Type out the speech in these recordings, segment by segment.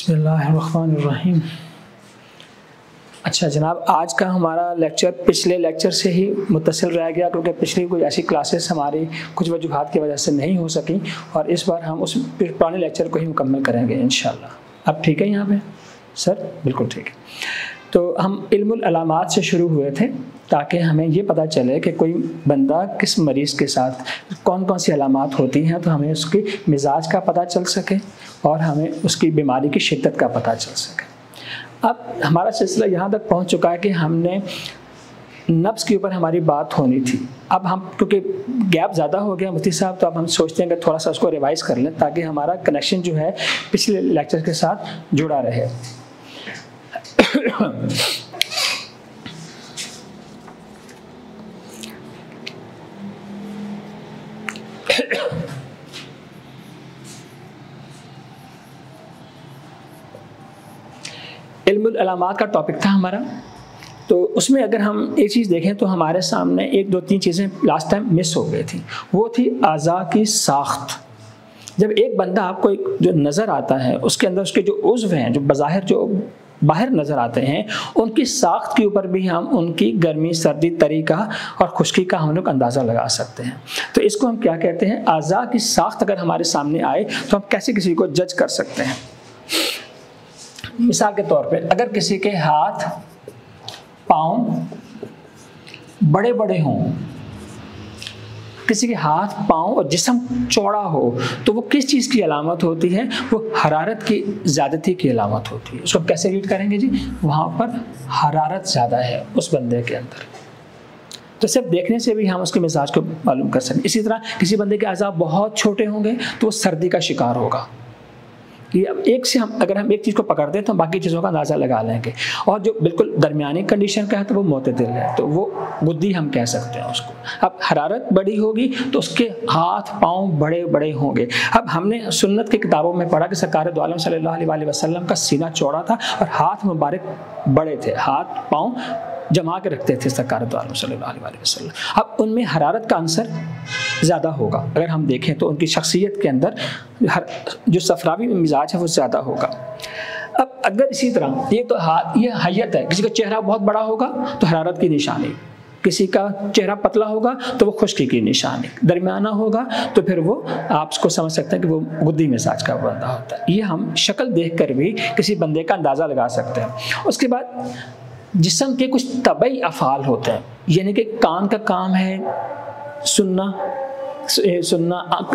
बिस्मिल्लाहिर्रहमानिर्रहीम। अच्छा जनाब, आज का हमारा लेक्चर पिछले लेक्चर से ही मुत्तसिल रह गया, क्योंकि पिछली कोई ऐसी क्लासेस हमारी कुछ वजूहात की वजह से नहीं हो सकी, और इस बार हम उस पुराने लेक्चर को ही मुकम्मल करेंगे इंशाअल्लाह। अब ठीक है यहाँ पे सर? बिल्कुल ठीक है। तो हम इल्मुल अलामात से शुरू हुए थे ताकि हमें ये पता चले कि कोई बंदा किस मरीज़ के साथ कौन कौन सी अलामात होती हैं, तो हमें उसकी मिजाज का पता चल सके और हमें उसकी बीमारी की शिद्दत का पता चल सके। अब हमारा सिलसिला यहाँ तक पहुँच चुका है कि हमने नफ्स के ऊपर हमारी बात होनी थी। अब हम क्योंकि गैप ज़्यादा हो गया मुफ्ती साहब, तो अब हम सोचते हैं कि थोड़ा सा उसको रिवाइज कर लें ताकि हमारा कनेक्शन जो है पिछले लेक्चर के साथ जुड़ा रहे। इल्मुल अलामात का टॉपिक था हमारा। तो उसमें अगर हम एक चीज़ देखें तो हमारे सामने एक दो तीन चीज़ें लास्ट टाइम मिस हो गई थी। वो थी आज़ा की साख्त। जब एक बंदा आपको जो नज़र आता है उसके अंदर उसके जो उज़्व हैं, जो बज़ाहिर जो बाहर नज़र आते हैं, उनकी साख्त के ऊपर भी हम उनकी गर्मी, सर्दी, तरीका और खुश्की का हम लोग अंदाज़ा लगा सकते हैं। तो इसको हम क्या कहते हैं? आज़ा की साख्त अगर हमारे सामने आए तो हम कैसे किसी को जज कर सकते हैं। मिसाल के तौर पे अगर किसी के हाथ पाँव बड़े बड़े हों, किसी के हाथ पाँव और जिस्म चौड़ा हो, तो वो किस चीज़ की अलामत होती है? वो हरारत की ज़्यादती की अलामत होती है। उसको कैसे रीड करेंगे जी? वहाँ पर हरारत ज़्यादा है उस बंदे के अंदर। तो सिर्फ देखने से भी हम उसके मिजाज को मालूम कर सकते हैं। इसी तरह किसी बंदे के अज़ा बहुत छोटे होंगे तो वो सर्दी का शिकार होगा। कि अब एक से अगर हम एक चीज़ को पकड़ दें तो बाकी चीज़ों का अंदाज़ा लगा लेंगे। और जो बिल्कुल दरमियानी कंडीशन का है तो वो मोतदिल है, तो वो गुद्दी हम कह सकते हैं उसको। अब हरारत बड़ी होगी तो उसके हाथ पाँव बड़े बड़े होंगे। अब हमने सुन्नत की किताबों में पढ़ा कि सरकार दो आलम सल्लल्लाहु अलैहि वसल्लम का सीना चौड़ा था और हाथ मुबारक बड़े थे, हाथ पाँव जमा के रखते थे सरकार दो आलम सल्लल्लाहु अलैहि वसल्लम। अब उनमें हरारत का अंसर ज़्यादा होगा। अगर हम देखें तो उनकी शख्सियत के अंदर जो सफरावी मिजाज है वो ज़्यादा होगा। अब अगर इसी तरह ये तो ये हैयत है, किसी का चेहरा बहुत बड़ा होगा तो हरारत की निशानी, किसी का चेहरा पतला होगा तो वो खुश्की की निशानी, दरमियाना होगा तो फिर वो आप उसको समझ सकते हैं कि वो गुद्दी मिजाज का बंदा होता है। ये हम शक्ल देख कर भी किसी बंदे का अंदाज़ा लगा सकते हैं। उसके बाद जिस्म के कुछ तबई अफ़ाल होते हैं, यानी कि कान का काम है सुनना,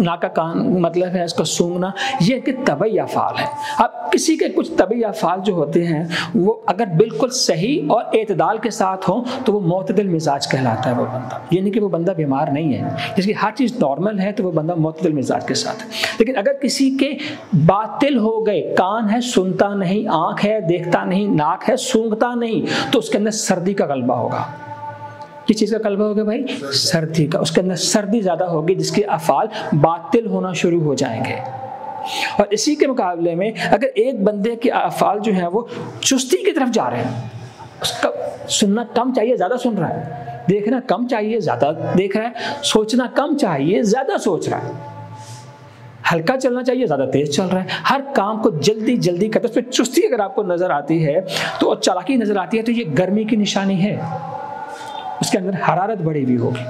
नाक का कान मतलब है इसका सूंघना, ये कि तबई अफ़ाल है। अब किसी के कुछ तबई अफ़ाल जो होते हैं वो अगर बिल्कुल सही और एतदाल के साथ हो तो वो मोतदिल मिजाज कहलाता है वो बंदा, यानी कि वो बंदा बीमार नहीं है, जिसकी हर चीज़ नॉर्मल है तो वो बंदा मोतदिल मिजाज के साथ है। लेकिन अगर किसी के बातिल हो गए, कान है सुनता नहीं, आँख है देखता नहीं, नाक है सूंघता नहीं, तो उसके अंदर सर्दी का गलबा होगा। किस चीज़ का गलबा होगा भाई? सर्दी का। उसके अंदर सर्दी ज़्यादा होगी जिसके अफ़ाल बातिल होना शुरू हो जाएंगे। और इसी के मुकाबले में अगर एक बंदे के अफ़ाल जो हैं वो चुस्ती की तरफ जा रहे हैं, उसका सुनना कम चाहिए ज़्यादा सुन रहा है, देखना कम चाहिए ज़्यादा देख रहा है, सोचना कम चाहिए ज़्यादा सोच रहा है, हल्का चलना चाहिए ज़्यादा तेज़ चल रहा है, हर काम को जल्दी जल्दी करता है। उसमें चुस्ती अगर आपको नज़र आती है तो और चालाकी नज़र आती है तो ये गर्मी की निशानी है, उसके अंदर हरारत बढ़ी हुई होगी।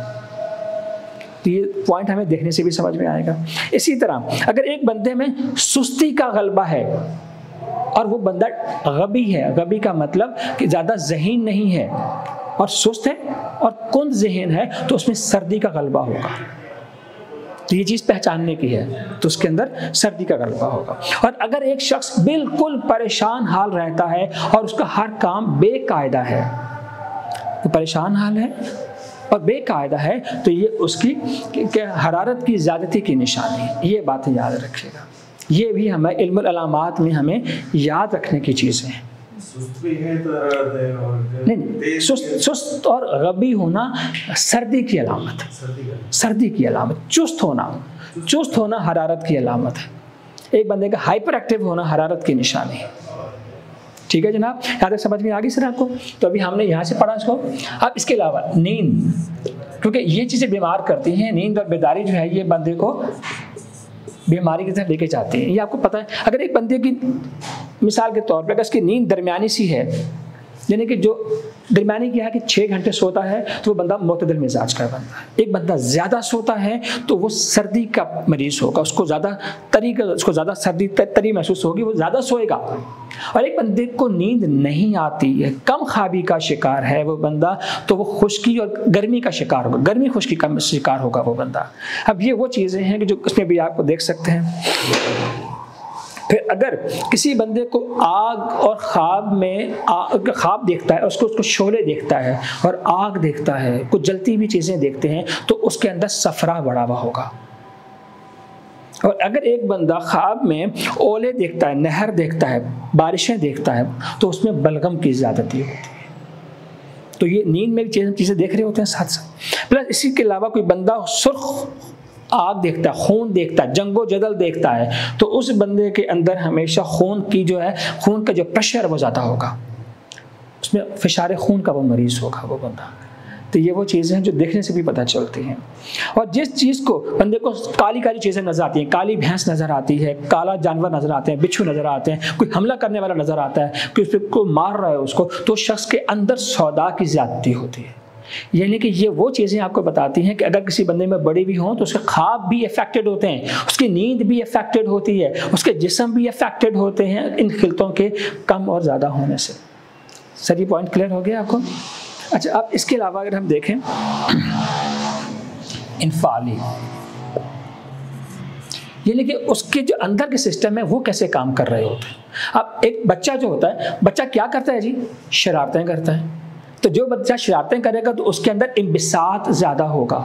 तो ये पॉइंट हमें देखने से भी समझ में आएगा। इसी तरह अगर एक बंदे में सुस्ती का गलबा है और वो बंदा गबी है, गबी का मतलब कि ज़्यादा ज़हीन नहीं है और सुस्त है और कुंद ज़हन है, तो उसमें सर्दी का गलबा होगा। तो ये चीज़ पहचानने की है, तो उसके अंदर सर्दी का गलबा होगा। और अगर एक शख्स बिल्कुल परेशान हाल रहता है और उसका हर काम बेकायदा है, तो परेशान हाल है और बेकायदा है, तो ये उसकी हरारत की ज़्यादती की निशानी है। ये बातें याद रखिएगा, ये भी हमें इल्मुल अलामात में हमें याद रखने की चीज़ें हैं। सुस्त भी है तो नहीं, सुस्त और गबी होना सर्दी की अलामत है, सर्दी की अलामत। चुस्त होना हरारत की अलामत है। एक बंदे का हाइपर एक्टिव होना हरारत की निशानी है। ठीक है जनाब, यहाँ तक समझ में आ गई सर आपको? तो अभी हमने यहाँ से पढ़ा इसको। अब इसके अलावा नींद, क्योंकि ये चीज़ें बीमार करती हैं, नींद और बेदारी जो है ये बंदे को बीमारी की तरफ लेके जाती है। ये आपको पता है। अगर एक बंदे की मिसाल के तौर पर अगर उसकी नींद दरमियानी सी है, यानी कि जो दरमियानी क्या है कि 6 घंटे सोता है तो वो बंदा मोतदल मिजाज का बंदा है। एक बंदा ज़्यादा सोता है तो वो सर्दी का मरीज़ होगा, उसको ज़्यादा सर्दी तरी महसूस होगी, वो ज़्यादा सोएगा। और एक बंदे को नींद नहीं आती है, कम ख्वाबी का शिकार है वो बंदा, तो वो खुश्की और गर्मी का शिकार होगा, गर्मी खुश्की का शिकार होगा वो बंदा। अब ये वो चीज़ें हैं कि जो उसमें भी आपको देख सकते हैं। फिर अगर किसी बंदे को आग और ख्वाब में ख्वाब देखता है, उसको शोले देखता है और आग देखता है, कुछ जलती हुई चीज़ें देखते हैं, तो उसके अंदर सफरा बढ़ा हुआ होगा। और अगर एक बंदा ख्वाब में ओले देखता है, नहर देखता है, बारिशें देखता है, तो उसमें बलगम की ज़्यादती होती है। तो ये नींद में चीज़ें देख रहे होते हैं साथ साथ। प्लस इसी के अलावा कोई बंदा सुर्ख आग देखता है, खून देखता है, जंगो जदल देखता है, तो उस बंदे के अंदर हमेशा खून का जो प्रेशर वो ज़्यादा होगा, उसमें फिशार खून का वो मरीज़ होगा वो बंदा। तो ये वो चीज़ें हैं जो देखने से भी पता चलती हैं। और जिस चीज़ को बंदे को काली काली चीज़ें नज़र आती हैं, काली भैंस नज़र आती है, काला जानवर नज़र आते हैं, बिच्छू नज़र आते हैं, कोई हमला करने वाला नज़र आता है, कोई उस पर को मार रहा है उसको, तो शख्स के अंदर सौदा की ज़्यादती होती है। यानी कि ये वो चीज़ें आपको बताती हैं कि अगर किसी बंदे में बड़ी भी हों तो उसके ख्वाब भी अफेक्टेड होते हैं, उसकी नींद भी अफेक्टेड होती है, उसके जिस्म भी अफेक्टेड होते हैं इन खिलतों के कम और ज़्यादा होने से। सर ये पॉइंट क्लियर हो गया आपको? अच्छा, अब इसके अलावा अगर हम देखें इनफाली, यानी कि उसके जो अंदर के सिस्टम है वो कैसे काम कर रहे होते हैं। अब एक बच्चा जो होता है, बच्चा क्या करता है जी? शरारतें करता है। तो जो बच्चा शरारतें करेगा तो उसके अंदर इंबिसात ज़्यादा होगा।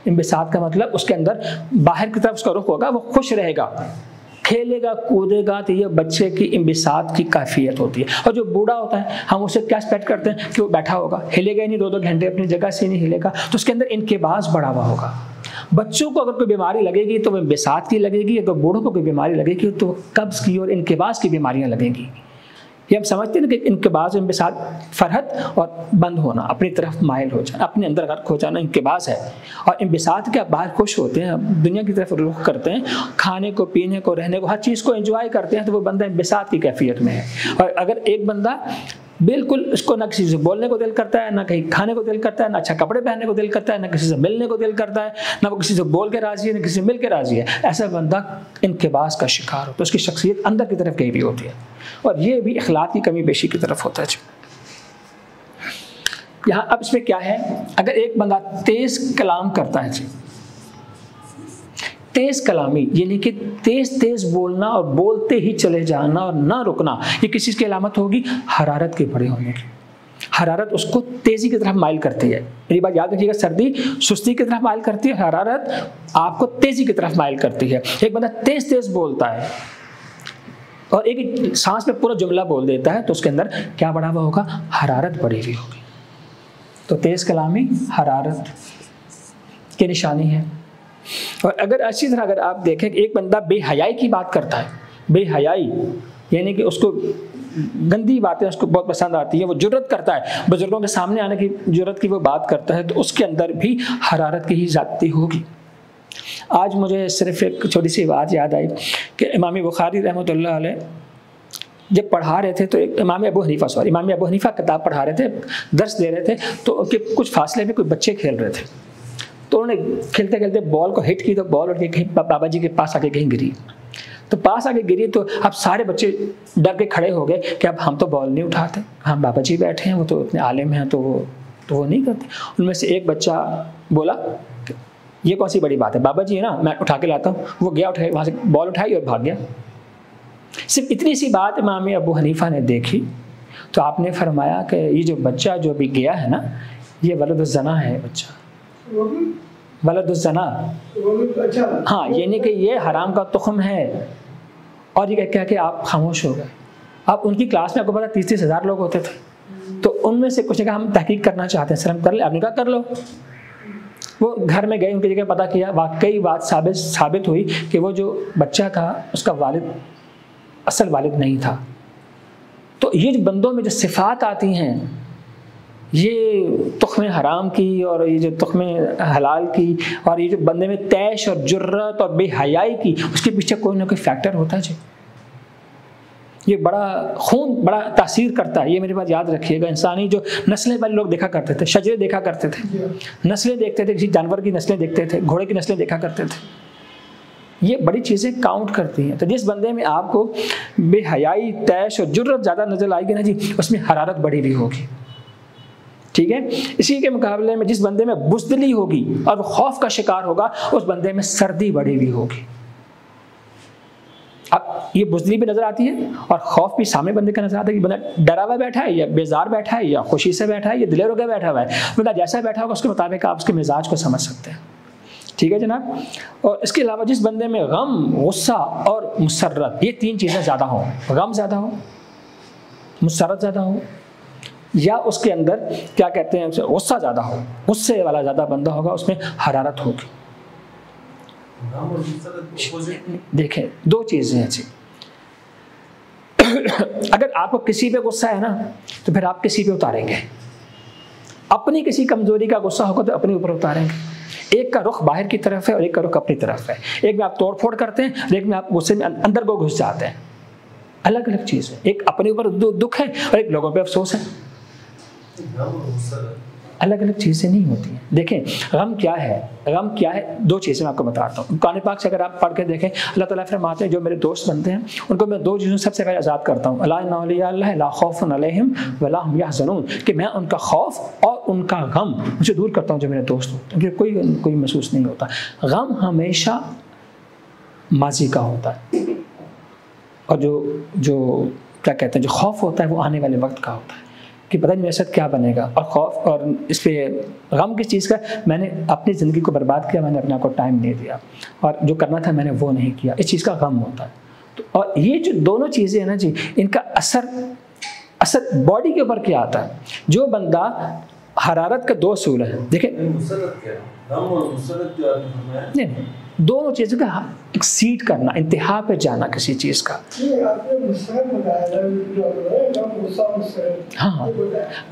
इंबिसात का मतलब उसके अंदर बाहर की तरफ उसका रुख होगा, वो खुश रहेगा, खेलेगा कूदेगा, तो ये बच्चे की इंबिसात की कैफियत होती है। और जो बूढ़ा होता है हम उसे क्या एक्सपेक्ट करते हैं कि वो बैठा होगा, हिलेगा ही नहीं, 2-2 घंटे अपनी जगह से नहीं हिलेगा, तो उसके अंदर इनकेबाज बढ़ा हुआ होगा। बच्चों को अगर कोई बीमारी लगेगी तो वो इंबिसात की लगेगी, अगर बूढ़ों को कोई बीमारी लगेगी तो कब्ज़ की और इनकेबाज की बीमारियाँ लगेंगी। ये हम समझते हैं कि इनकेबाज इंबिसात फरहत और बंद होना, अपनी तरफ माइल हो जाना, अपने अंदर गर्क हो जाना इनकेबाज है। और इंबिसात के आप बाहर खुश होते हैं, दुनिया की तरफ रुख करते हैं, खाने को, पीने को, रहने को, हर चीज़ को एंजॉय करते हैं, तो वो बंदा इंबिसात की कैफियत में है। और अगर एक बंदा बिल्कुल उसको ना किसी से बोलने को दिल करता है, ना कहीं खाने को दिल करता है, ना अच्छा कपड़े पहनने को दिल करता है, ना किसी से मिलने को दिल करता है, ना वो किसी से बोल के राजी है, ना किसी से मिल के राजी है, ऐसा बंदा इनकेबाज का शिकार हो, तो उसकी शख्सियत अंदर की तरफ कहीं भी होती है। और ये भी अखलाक की कमी बेशी की तरफ होता है। यहाँ अब इसमें क्या है, अगर एक बंदा तेज कलाम करता है जी, तेज कलामी यानी कि तेज तेज बोलना और बोलते ही चले जाना और ना रुकना, ये किस चीज़ की अलामत होगी? हरारत के बड़े होने की। हरारत उसको तेजी की तरफ माइल करती है। मेरी बात याद रखिएगा, सर्दी सुस्ती की तरफ माइल करती है, हरारत आपको तेजी की तरफ माइल करती है। एक बंदा तेज तेज बोलता है और एक सांस में पूरा जुमला बोल देता है, तो उसके अंदर क्या बढ़ा हुआ होगा? हरारत बढ़ी हुई होगी। तो तेज कलामी हरारत की निशानी है। और अगर अच्छी तरह अगर आप देखें कि एक बंदा बेहयाई की बात करता है, बेहयाई यानी कि उसको गंदी बातें उसको बहुत पसंद आती है, वो जुर्रत करता है, बुजुर्गों के सामने आने की जुर्रत की वो बात करता है, तो उसके अंदर भी हरारत की ही ज़्यादती होगी। आज मुझे सिर्फ एक छोटी सी बात याद आई कि इमाम बुखारी रहमतुल्लाह अलैह जब पढ़ा रहे थे, तो इमाम अबू हनीफा किताब पढ़ा रहे थे, दर्स दे रहे थे, तो कुछ फासले में कोई बच्चे खेल रहे थे, तो उन्होंने खेलते खेलते बॉल को हिट की, तो बॉल उठ के कहीं बाबा जी के पास आके कहीं गिरी। तो पास आके गिरी तो अब सारे बच्चे डर के खड़े हो गए कि अब हम तो बॉल नहीं उठाते, हम बाबा जी बैठे हैं, वो तो इतने आलिम हैं, तो वो नहीं करते। उनमें से एक बच्चा बोला ये कौन सी बड़ी बात है, बाबा जी है ना, मैं उठा के लाता हूँ। वो गया, उठाई, वहाँ से बॉल उठाई और भाग गया। सिर्फ इतनी सी बात इमाम अबू हनीफा ने देखी, तो आपने फरमाया कि ये जो बच्चा जो अभी गया है ना, ये वलदुज़्ज़ना है बच्चा, वलदुज़्ज़ना, हाँ, यानी कि ये हराम का तुख्म है। और ये क्या कि आप खामोश हो गए। अब उनकी क्लास में आपको पता 30-30 हज़ार लोग होते थे, तो उनमें से कुछ ने कहा हम तहकीक करना चाहते हैं, सर हम कर ले। आपने कहा कर लो। वो घर में गए, उनकी जगह पता किया, वाकई बात साबित हुई कि वो जो बच्चा था उसका वालिद असल वालिद नहीं था। तो ये जो बंदों में जो सिफात आती हैं, ये तुख्मे हराम की और ये जो तुख्मे हलाल की, और ये जो बंदे में तैश और जुर्रत और बेहयाई की, उसके पीछे कोई ना कोई फैक्टर होता है जी। ये खून बड़ा तासीर करता है, ये मेरी बात याद रखिएगा। इंसानी जो नस्लें पहले लोग देखा करते थे, शजरे देखा करते थे, नस्लें देखते थे, किसी जानवर की नस्लें देखते थे, घोड़े की नस्लें देखा करते थे, ये बड़ी चीज़ें काउंट करती हैं। तो जिस बंदे में आपको बेहयाई, तैश और जुर्रत ज़्यादा नजर आएगी ना जी, उसमें हरारत बढ़ी हुई होगी, ठीक है। इसी के मुकाबले में जिस बंदे में बुज़दिली होगी और वो खौफ का शिकार होगा, उस बंदे में सर्दी बढ़ी हुई होगी। अब ये बुज़दिली भी नजर आती है और खौफ भी सामने बंदे का नजर आता है कि बंदा डरा हुआ बैठा है या बेजार बैठा है या खुशी से बैठा है या दिलेर होकर बैठा हुआ है। बंदा जैसा बैठा होगा उसके मुताबिक आप उसके मिजाज को समझ सकते हैं, ठीक है जनाब। और इसके अलावा जिस बंदे में गम, गुस्सा और मुसर्रत, ये तीन चीज़ें ज़्यादा हों, गम ज़्यादा हो, मुसर्रत ज़्यादा हो, या उसके अंदर क्या कहते हैं गुस्सा ज़्यादा हो, गुस्से वाला ज़्यादा बंदा होगा, उसमें हरारत होगी। देखें दो चीज़ें हैं जी। अगर आपको किसी पे गुस्सा है ना, तो फिर आप किसी पे उतारेंगे। अपनी किसी कमजोरी का गुस्सा होगा तो अपने ऊपर उतारेंगे। एक का रुख बाहर की तरफ है और एक का रुख अपनी तरफ है। एक में आप तोड़ फोड़ करते हैं और एक में आप गुस्से में अंदर को घुस जाते हैं। अलग अलग चीज़ है, एक अपने ऊपर दुख है और एक लोगों पे अफसोस है। अलग अलग चीज़ें नहीं होती हैं। देखें गम क्या है, गम क्या है, दो चीज़ें मैं आपको बताता हूँ। कुरान पाक से अगर आप पढ़ के देखें, अल्लाह ताला फरमाते हैं जो मेरे दोस्त बनते हैं उनको मैं दो चीज़ों सबसे पहले आज़ाद करता हूँ। अला इन्ना औलिया अल्लाह ला खौफुन अलैहिम वला हुम यहज़नून, कि मैं उनका खौफ और उनका गम मुझे दूर करता हूँ जो मेरे दोस्त होते हैं, क्योंकि कोई महसूस नहीं होता। गम हमेशा माजी का होता है और जो क्या कहते हैं जो खौफ होता है वो आने वाले वक्त का होता है कि पता नहीं मेरे साथ क्या बनेगा। और खौफ और इस पर गम किस चीज़ का, मैंने अपनी ज़िंदगी को बर्बाद किया, मैंने अपने आप को टाइम नहीं दिया और जो करना था मैंने वो नहीं किया, इस चीज़ का गम होता है। तो और ये जो दोनों चीज़ें हैं ना जी, इनका असर बॉडी के ऊपर क्या आता है। जो बंदा हरारत का दो असूल है, देखें नहीं, दोनों चीज़ों का एक्सीड करना, इंतहा पे जाना किसी चीज़ का। हाँ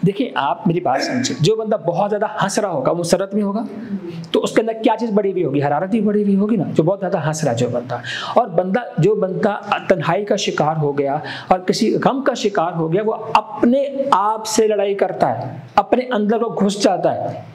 देखिए आप मेरी बात समझिए, जो बंदा बहुत ज़्यादा हंस रहा होगा मुसर्रत में होगा, तो उसके अंदर क्या चीज़ बढ़ी हुई होगी, हरारत ही बढ़ी हुई होगी ना, जो बहुत ज़्यादा हंस रहा है जो बंदा। और जो बंदा तन्हाई का शिकार हो गया और किसी गम का शिकार हो गया, वो अपने आप से लड़ाई करता है, अपने अंदर को घुस जाता है।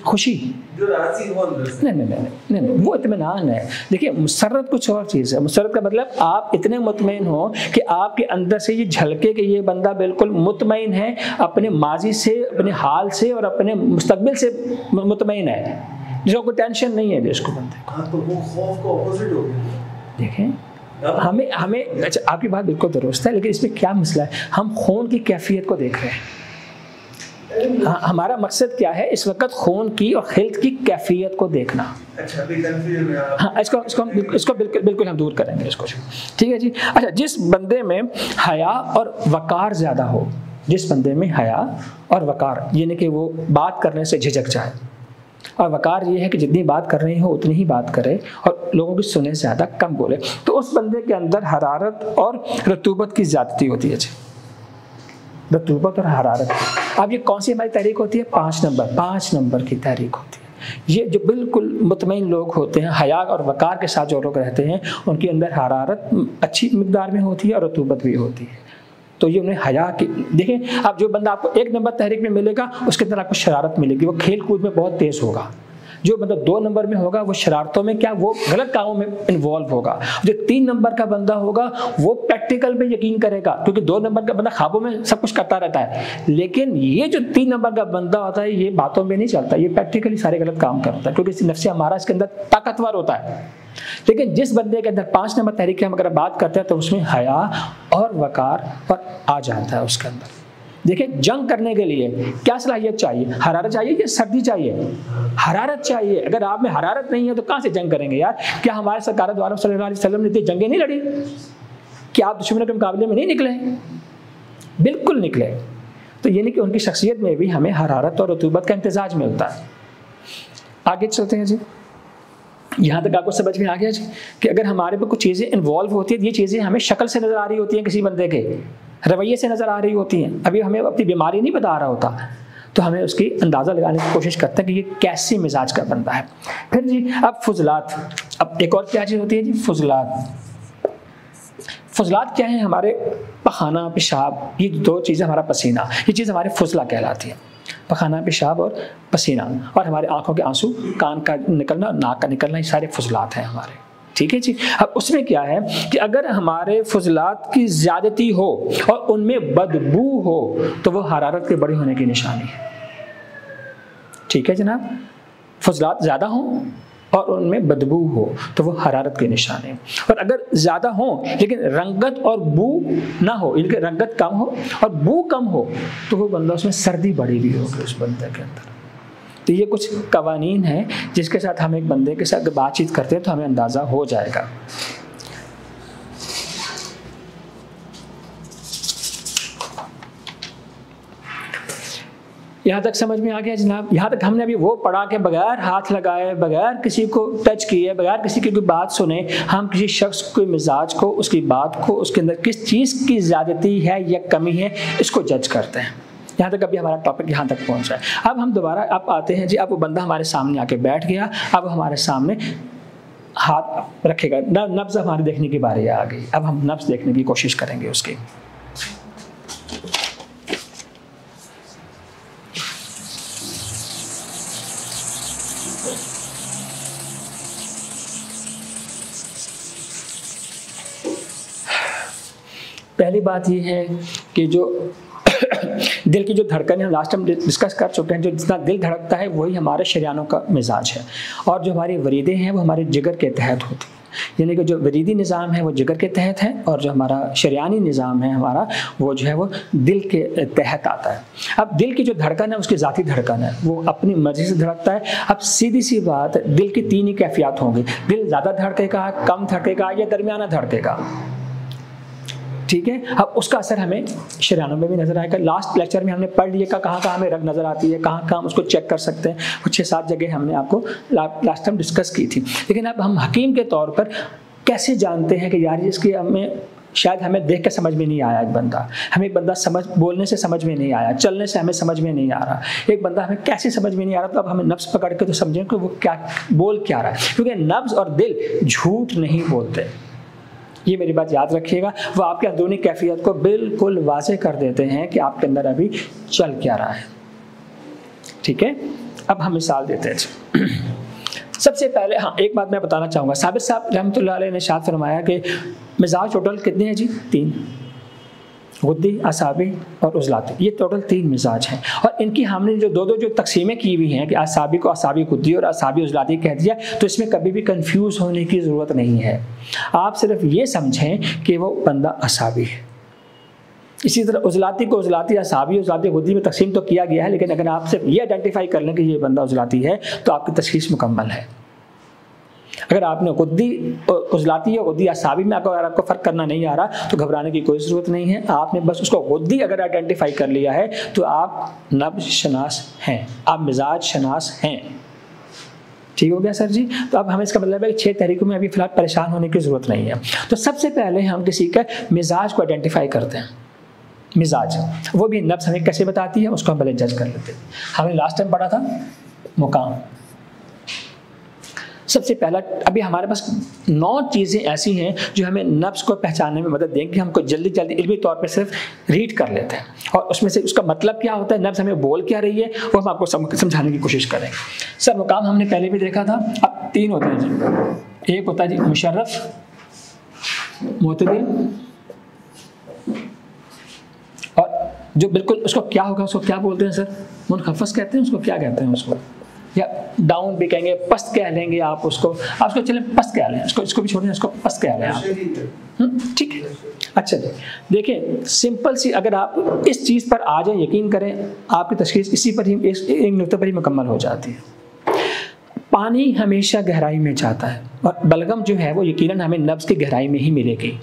खुशी जो राजी हो अंदर से, नहीं, वो इत्मीनान है। देखिए मुसर्रत कुछ और चीज़ है। मुसर्रत का मतलब आप इतने मुतमईन हो कि आपके अंदर से ये झलके कि ये बंदा बिल्कुल मुतमईन है, अपने माजी से, अपने हाल से और अपने मुस्तकबिल से मुतमईन है, जिसको कोई टेंशन नहीं है जिसको बंदे को। तो वो खौफ का ऑपोजिट हो गया। देखें हमें अच्छा, आपकी बात बिल्कुल दुरुस्त है, लेकिन इसमें क्या मसला है, हम खून की कैफियत को देख रहे हैं। हमारा मकसद क्या है इस वक्त, खून की और हेल्थ की कैफियत को देखना। अच्छा, हाँ इसको बिल्कुल हम दूर करेंगे इसको, ठीक है जी। अच्छा, जिस बंदे में हया और वकार ज़्यादा हो, जिस बंदे में हया और वकार, यानी कि वो बात करने से झिझक जाए, और वकार ये है कि जितनी बात कर रही हो उतनी ही बात करे और लोगों की सुने से ज़्यादा कम बोले, तो उस बंदे के अंदर हरारत और रतूबत की ज़्यादती होती है जी। रतूबत और हरारत, अब ये कौन सी हमारी तहरीक होती है, 5 नंबर की तहरीक होती है। ये जो बिल्कुल मुतमईन लोग होते हैं, हया और वकार के साथ जो लोग रहते हैं, उनके अंदर हरारत अच्छी मिकदार में होती है और रतूबत भी होती है। तो ये उन्हें हया की, देखें आप जो बंदा आपको 1 नंबर तहरीक में मिलेगा उसके अंदर आपको शरारत मिलेगी, वो खेल कूद में बहुत तेज़ होगा। जो बंदा 2 नंबर में होगा वो शरारतों में, क्या वो गलत कामों में इन्वॉल्व होगा। जो 3 नंबर का बंदा होगा वो प्रैक्टिकल पे यकीन करेगा, क्योंकि 2 नंबर का बंदा ख्वाबों में सब कुछ करता रहता है, लेकिन ये जो 3 नंबर का बंदा होता है ये बातों में नहीं चलता, ये प्रैक्टिकली सारे गलत काम करता है, क्योंकि नफ्स हमारा इसके अंदर ताकतवर होता है। लेकिन जिस बंदे के अंदर 5 नंबर तहरीक हम अगर बात करते हैं तो उसमें हया और वकार पर आ जाता है उसके अंदर। देखिए जंग करने के लिए क्या सलाहियत चाहिए, हरारत चाहिए या सर्दी चाहिए, हरारत चाहिए। अगर आप में हरारत नहीं है तो कहाँ से जंग करेंगे यार। क्या हमारे सरकार द्वारा सल्लल्लाहु अलैहि वसल्लम ने इतनी जंगें नहीं लड़ी, क्या आप दुश्मनों के मुकाबले में नहीं निकले, बिल्कुल निकले। तो यानी कि उनकी शख्सियत में भी हमें हरारत और रतूबत का इम्तिजाज मिलता है। आगे चलते हैं जी, यहाँ तक आपको समझ में आ गया जी कि अगर हमारे पर कुछ चीज़ें इन्वॉल्व होती है, ये चीज़ें हमें शक्ल से नज़र आ रही होती हैं, किसी बंदे के रवैये से नज़र आ रही होती हैं, अभी हमें अपनी बीमारी नहीं बता रहा होता, तो हमें उसकी अंदाज़ा लगाने की कोशिश करते हैं कि ये कैसे मिजाज का बंदा है। फिर जी अब फुजलात, अब एक और क्या चीज़ होती है जी, फुजलात। फजलात क्या है? हमारे पखाना, पेशाब, ये दो चीज़ें, हमारा पसीना, ये चीज़ हमारे फजला कहलाती है। पखाना, पेशाब और पसीना, और हमारे आंखों के आंसू, कान का निकलना, नाक का निकलना, ये सारे फजलात हैं हमारे। ठीक है जी। अब उसमें क्या है कि अगर हमारे फजलात की ज़्यादती हो और उनमें बदबू हो तो वो हरारत के बड़े होने की निशानी है। ठीक है जनाब, फजलात ज़्यादा हों और उनमें बदबू हो तो वो हरारत की निशानी है। और अगर ज़्यादा हो लेकिन रंगत और बू ना हो, इनकी रंगत कम हो और बू कम हो तो वो बंदा, उसमें सर्दी बढ़ी हुई होगी उस बंदे के अंदर। तो ये कुछ कवानीन हैं जिसके साथ हम एक बंदे के साथ बातचीत करते हैं तो हमें अंदाज़ा हो जाएगा। यहाँ तक समझ में आ गया जनाब? यहाँ तक हमने अभी वो पढ़ा के बगैर हाथ लगाए, बगैर किसी को टच किए, बगैर किसी की कोई बात सुने, हम किसी शख्स के मिजाज को, उसकी बात को, उसके अंदर किस चीज़ की ज़्यादती है या कमी है, इसको जज करते हैं। यहाँ तक अभी हमारा टॉपिक यहाँ तक पहुँचा है। अब हम दोबारा अब आते हैं जी। अब वो बंदा हमारे सामने आके बैठ गया, अब हमारे सामने हाथ रखेगा, नब्ज़ हमारे देखने की बारी आ गई। अब हम नब्ज़ देखने की कोशिश करेंगे उसकी। पहली बात ये है कि जो दिल की जो धड़कन है, लास्ट हम डिस्कस कर चुके हैं, जो जितना दिल धड़कता है वही हमारे शरियानों का मिजाज है। और जो हमारी वरीदें हैं वो हमारे जिगर के तहत होती हैं, यानी कि जो वरीदी निज़ाम है वो जिगर के तहत है और जो हमारा शरियानी निज़ाम है हमारा, वो जो है वो दिल के तहत आता है। अब दिल की जो धड़कन है उसकी ज़ाती धड़कन है, वो अपनी मर्ज़ी से धड़कता है। अब सीधी सी बात, दिल की तीन ही कैफियत होंगी, दिल ज़्यादा धड़केगा, कम धड़केगा या दरमियाना धड़केगा। ठीक है। अब उसका असर हमें शरियानों में भी नजर आएगा। लास्ट लेक्चर में हमने पढ़ लिया कहाँ कहाँ हमें रग नजर आती है, कहाँ कहाँ हम उसको चेक कर सकते हैं, कुछ 6-7 जगह हमने आपको लास्ट टाइम डिस्कस की थी। लेकिन अब हम हकीम के तौर पर कैसे जानते हैं कि यार इसकी हमें, शायद हमें देख के समझ में नहीं आया एक बंदा, हमें एक बंदा समझ, बोलने से समझ में नहीं आया, चलने से हमें समझ में नहीं आ रहा, एक बंदा हमें कैसे समझ में नहीं आ रहा, तो अब हमें नब्ज़ पकड़ के तो समझें कि वो क्या बोल क्या रहा है, क्योंकि नब्ज़ और दिल झूठ नहीं बोलते। ये मेरी बात याद रखिएगा, वो आपके अंदरूनी कैफियत को बिल्कुल वाज़ेह कर देते हैं कि आपके अंदर अभी चल क्या रहा है। ठीक है। अब हम मिसाल देते हैं। सबसे पहले हाँ एक बात मैं बताना चाहूँगा, साबिर साहब रहमतुल्लाह अलैह ने इरशाद फरमाया कि मिजाज टोटल कितने हैं जी? 3, गुद्दी, असाबी और उज़लाती, ये टोटल 3 मिजाज हैं। और इनकी हमने जो दो जो तकसीमें की हुई हैं कि असाबी को असाबी गुद्दी और असाबी उज़लाती कह दिया, तो इसमें कभी भी कंफ्यूज होने की ज़रूरत नहीं है। आप सिर्फ ये समझें कि वो बंदा असाबी है। इसी तरह उज़लाती को उज़लाती, असाबी, उज़लाती गुद्दी में तकसीम तो किया गया है, लेकिन अगर आप सिर्फ ये आइडेंटिफाई कर लें कि ये बंदा उज़लाती है तो आपकी तशख़ीस मुकम्मल है। अगर आपने गुद्दी उज़लाती या गुद्दी असाबी में अगर आपको फ़र्क करना नहीं आ रहा तो घबराने की कोई ज़रूरत नहीं है। आपने बस उसको गुद्दी अगर आइडेंटिफाई कर लिया है तो आप नब्ज़ शनास हैं, आप मिजाज शनास हैं। ठीक हो गया सर जी? तो अब हमें इसका मतलब है कि 6 तरीकों में अभी फ़िलहाल परेशान होने की ज़रूरत नहीं है। तो सबसे पहले हम किसी का मिजाज को आइडेंटिफाई करते हैं। मिजाज वो भी नब्ज़ हमें कैसे बताती है उसको हम पहले जज कर लेते हैं। हमने लास्ट टाइम पढ़ा था मुकाम। सबसे पहला, अभी हमारे पास 9 चीज़ें ऐसी हैं जो हमें नब्ज़ को पहचानने में मदद देंगी। हमको जल्दी जल्दी इल्मी तौर पे सिर्फ रीड कर लेते हैं और उसमें से उसका मतलब क्या होता है, नब्ज़ हमें बोल क्या रही है, वो हम आपको समझाने की कोशिश करेंगे। सर मुकाम हमने पहले भी देखा था, अब 3 होते हैं जी। एक होता है जी मुशर्रफ, मुतदिल, और जो बिल्कुल उसको क्या होगा, उसको क्या बोलते हैं सर? मुनखफ़ज़ कहते हैं उसको, क्या कहते हैं उसको, या डाउन भी कहेंगे, पस्त कह लेंगे आप उसको चलें पस्त कह लें, इसको भी छोड़ें, उसको पस्त कह लें आप। ठीक है। अच्छा जी, देखिए सिंपल सी, अगर आप इस चीज़ पर आ जाए, यकीन करें आपकी तशख़ीस इसी पर ही, एक नुक्ते पर ही मुकम्मल हो जाती है। पानी हमेशा गहराई में जाता है और बलगम जो है वो यकीनन हमें नब्ज़ की गहराई में ही मिलेगी।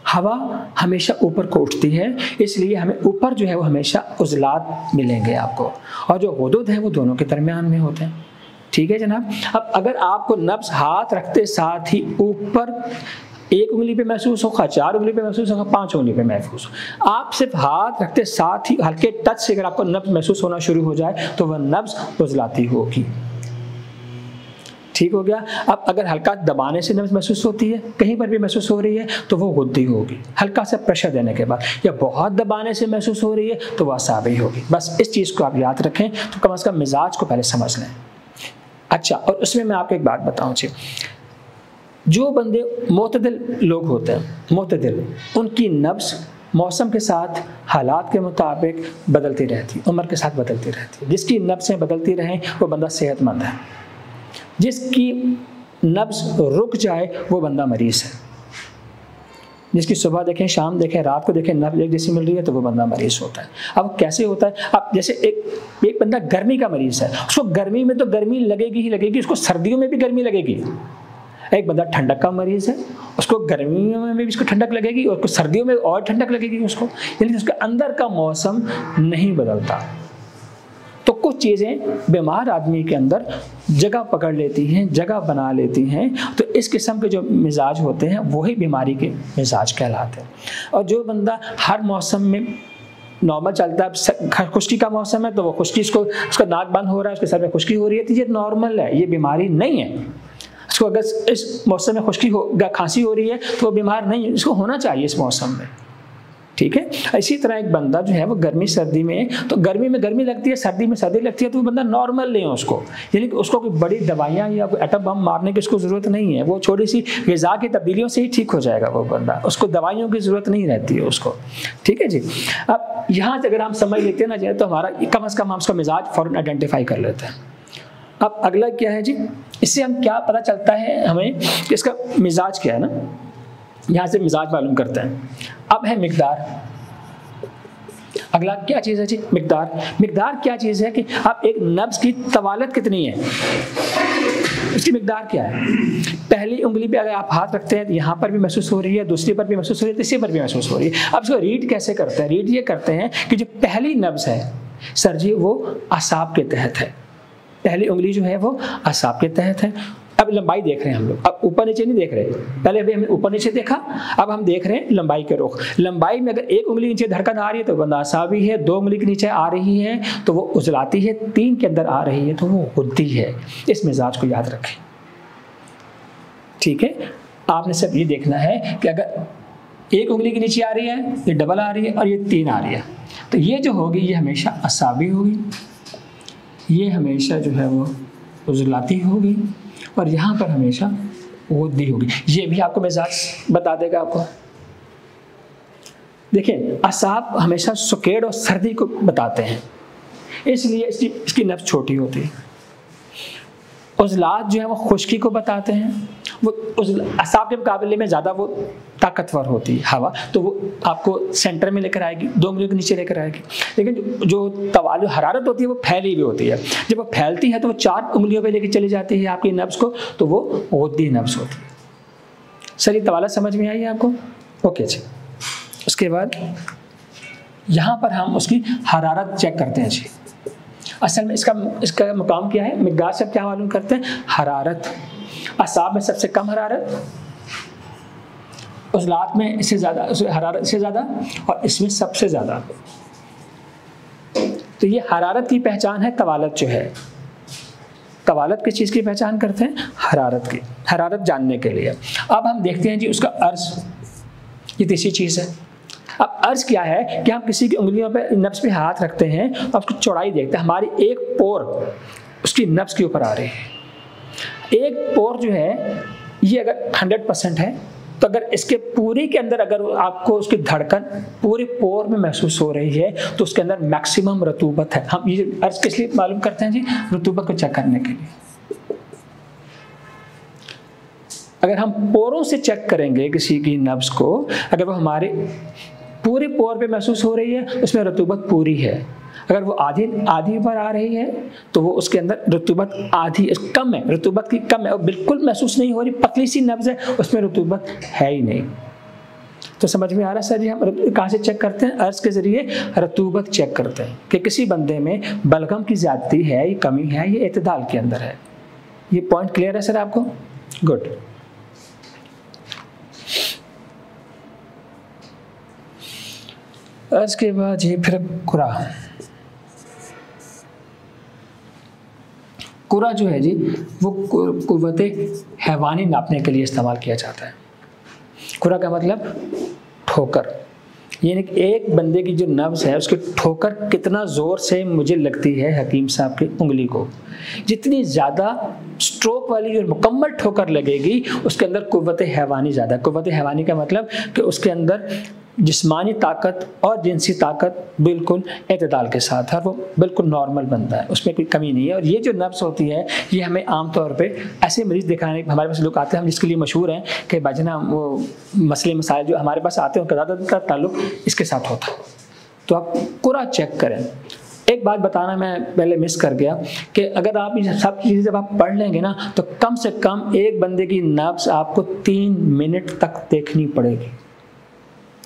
हवा हमेशा ऊपर को उठती है, इसलिए हमें ऊपर जो है वो हमेशा उज़लात मिलेंगे आपको, और जो हुदूद हैं वो दोनों के दरमियान में होते हैं। ठीक है जनाब। अब अगर आपको नब्ज़ हाथ रखते साथ ही ऊपर 1 उंगली पे महसूस होगा, 4 उंगली पे महसूस होगा, 5 उंगली पे महसूस हो, आप सिर्फ हाथ रखते साथ ही हल्के टच से अगर आपको नब्ज़ महसूस होना शुरू हो जाए तो वह नब्ज़ उज़लाती होगी। ठीक हो गया। अब अगर हल्का दबाने से नब्ज महसूस होती है, कहीं पर भी महसूस हो रही है, तो वो गुद्दी होगी। हल्का सा प्रेशर देने के बाद, या बहुत दबाने से महसूस हो रही है तो वो असाबी होगी। बस इस चीज़ को आप याद रखें, तो कम से कम मिजाज को पहले समझ लें। अच्छा, और उसमें मैं आपको एक बात बताऊँ जी, जो बंदे मोतदिल लोग होते हैं, मोतदिल, उनकी नब्ज मौसम के साथ, हालात के मुताबिक बदलती रहती, उम्र के साथ बदलती रहती है। जिसकी नब्ज़ें बदलती रहें वो बंदा सेहतमंद है, जिसकी नब्ज़ रुक जाए वो बंदा मरीज़ है। जिसकी सुबह देखें, शाम देखें, रात को देखें, नब्ज़ एक जैसी मिल रही है तो वो बंदा मरीज़ होता है। अब कैसे होता है? अब जैसे एक बंदा गर्मी का मरीज़ है, उसको गर्मी में तो गर्मी लगेगी ही लगेगी, उसको सर्दियों में भी गर्मी लगेगी। एक बंदा ठंडक का मरीज़ है, उसको गर्मियों में भी उसको ठंडक लगेगी और सर्दियों में और ठंडक लगेगी उसको, यानी उसके अंदर का मौसम नहीं बदलता। तो कुछ चीज़ें बीमार आदमी के अंदर जगह पकड़ लेती हैं, जगह बना लेती हैं, तो इस किस्म के जो मिजाज होते हैं वही बीमारी के मिजाज कहलाते हैं। और जो बंदा हर मौसम में नॉर्मल चलता है, खुश्की का मौसम है तो वो खुश्की, उसका नाक बंद हो रहा है, उसके सर में खुश्की हो रही है, तो ये नॉर्मल है, ये बीमारी नहीं है। उसको अगर इस मौसम में खुश्की खांसी हो रही है तो वो बीमार नहीं है, इसको होना चाहिए इस मौसम में, ठीक है। इसी तरह एक बंदा जो है वो गर्मी सर्दी में, तो गर्मी में गर्मी लगती है, सर्दी में सर्दी लगती है, तो वो बंदा नॉर्मल नहीं है उसको, यानी कि उसको कोई बड़ी दवाइयाँ या कोई एटम बम मारने की उसको ज़रूरत नहीं है। वो छोटी सी ग़िज़ा की तब्दीलियों से ही ठीक हो जाएगा वो बंदा, उसको दवाइयों की ज़रूरत नहीं रहती है उसको, ठीक है जी। अब यहाँ से अगर हम समझ लेते हैं ना, तो हमारा कम अज़ कम हम उसका मिजाज फ़ौरन आइडेंटिफाई कर लेते हैं। अब अगला क्या है जी, इससे हम क्या पता चलता है हमें कि इसका मिजाज क्या है ना, यहाँ से मिजाज मालूम करते हैं। अब है मिकदार। अगला क्या चीज़ है जी? मिकदार। मिकदार क्या चीज़ है कि आप एक नब्ज़ की तवालत कितनी है, इसकी मिकदार क्या है। पहली उंगली पे अगर आप हाथ रखते हैं तो यहाँ पर भी महसूस हो रही है, दूसरी पर भी महसूस हो रही है, तीसरी पर भी महसूस हो रही है। अब इसको रीड कैसे करते हैं? रीड ये करते हैं कि जो पहली नब्ज़ है सर जी वो असाब के तहत है, पहली उंगली जो है वो असाब के तहत है। अब लंबाई देख रहे हैं हम लोग, अब ऊपर नीचे नहीं देख रहे, पहले अभी हमने ऊपर नीचे देखा, अब हम देख रहे हैं लंबाई के रुख। लंबाई में अगर एक उंगली नीचे धड़कन आ रही है तो बंदा असाबी है, दो उंगली के नीचे आ रही है तो वो उजलाती है, तीन के अंदर आ रही है तो वो गुद्दी है। इस मिजाज को याद रखें, ठीक है। आपने सब ये देखना है कि अगर एक उंगली के नीचे आ रही है, ये डबल आ रही है और ये तीन आ रही है, तो ये जो होगी ये हमेशा असाबी होगी, ये हमेशा जो है वो उजलाती होगी और यहाँ पर हमेशा गुद्दी होगी। ये भी आपको मिजाज बता देगा आपको। देखिए असाब हमेशा सुकेड़ और सर्दी को बताते हैं, इसलिए इसकी नब्ज़ छोटी होती है। उजलात जो है वो खुश्की को बताते हैं, वो असाब के मुकाबले में ज़्यादा वो ताकतवर होती है हवा, तो वो आपको सेंटर में लेकर आएगी, दो उंगलियों के नीचे लेकर आएगी। लेकिन जो हरारत होती है वो फैली हुई होती है, जब वो फैलती है तो वो चार उंगलियों पे लेकर चली जाती है आपकी नब्ज़ को, तो वो गुद्दी नब्ज़ होती है। सर ये तवाला समझ में आई आपको? ओके जी। उसके बाद यहाँ पर हम उसकी हरारत चेक करते हैं जी। असल में इसका मुकाम क्या है? मिकदार से क्या मालूम करते हैं? हरारत। असाब में सबसे कम हरारत, उजलात में इससे ज़्यादा, हरारत इससे ज़्यादा, और इसमें सबसे ज़्यादा। तो ये हरारत की पहचान है तवालत जो है। तवालत किस चीज़ की पहचान करते हैं? हरारत की। हरारत जानने के लिए अब हम देखते हैं जी उसका अर्ज, ये तीसरी चीज़ है। अब अर्ज क्या है कि हम किसी की उंगलियों पे, नब्ज़ पे हाथ रखते हैं और उसकी चौड़ाई देखते हैं। हमारी एक पोर उसकी नब्ज़ के ऊपर आ रही है। एक पोर जो है ये अगर 100% है तो अगर इसके पूरी के अंदर अगर आपको उसकी धड़कन पूरे पोर में महसूस हो रही है तो उसके अंदर मैक्सिमम रतूबत है। हम ये अर्ज किस लिए मालूम करते हैं जी? रतूबत को चेक करने के लिए। अगर हम पोरों से चेक करेंगे किसी की नब्ज़ को, अगर वो हमारे पूरे पोर पे महसूस हो रही है उसमें रतूबत पूरी है। अगर वो आधी पर आ रही है तो वो उसके अंदर रतूबत आधी कम है, रतूबत की कम है और बिल्कुल महसूस नहीं हो रही, पतली सी नब्ज़ है, उसमें रतूबत है ही नहीं। तो समझ में आ रहा है सर जी? हम कहाँ से चेक करते हैं? अर्ज के ज़रिए रतूबत चेक करते हैं कि किसी बंदे में बलगम की ज़्यादती है, ये कमी है, ये एतदाल के अंदर है। ये पॉइंट क्लियर है सर आपको? गुड। अर्ज के बाद ये फिर कुरा कुरा जो है जी वो कुव्वत हैवानी नापने के लिए इस्तेमाल किया जाता है। कुरा का मतलब ठोकर, यानी कि एक बंदे की जो नब्ज़ है उसकी ठोकर कितना ज़ोर से मुझे लगती है हकीम साहब की उंगली को, जितनी ज़्यादा स्ट्रोक वाली जो मुकम्मल ठोकर लगेगी उसके अंदर कुव्वत हैवानी ज़्यादा। कुव्वत हैवानी का मतलब कि उसके अंदर जिस्मानी ताकत और जिनसी ताकत बिल्कुल एतदाल के साथ है, वो बिल्कुल नॉर्मल बनता है, उसमें कोई कमी नहीं है। और ये जो नब्ज़ होती है ये हमें आम तौर पे ऐसे मरीज़ दिखाने हमारे पास लोग आते हैं, हम जिसके लिए मशहूर हैं कि भाजना वो मसले मसाइल जो हमारे पास आते हैं उनका ज़्यादातर ताल्लुक इसके साथ होता है। तो आप कुरा चेक करें। एक बात बताना मैं पहले मिस कर गया कि अगर आप ये सब चीज़ें जब आप पढ़ लेंगे ना तो कम से कम एक बंदे की नब्ज़ आपको 3 मिनट तक देखनी पड़ेगी,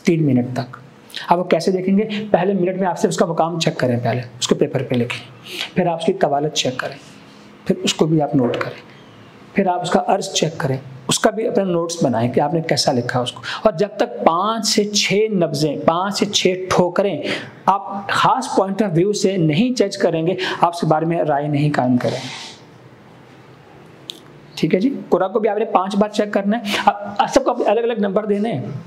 3 मिनट तक। अब वो कैसे देखेंगे? पहले मिनट में आपसे उसका मुकाम चेक करें, पहले उसको पेपर पे लिखें, फिर आप उसकी कवालत चेक करें, फिर उसको भी आप नोट करें, फिर आप उसका अर्ज चेक करें, उसका भी अपना नोट्स बनाएं कि आपने कैसा लिखा उसको। और जब तक 5 से 6 नब्ज़ें, 5 से 6 ठोकरें आप खास पॉइंट ऑफ व्यू से नहीं जज करेंगे, आप उसके बारे में राय नहीं कायम करेंगे। ठीक है जी। कुरा को भी आपने 5 बार चेक करना है, अब सबको अलग अलग नंबर देने हैं।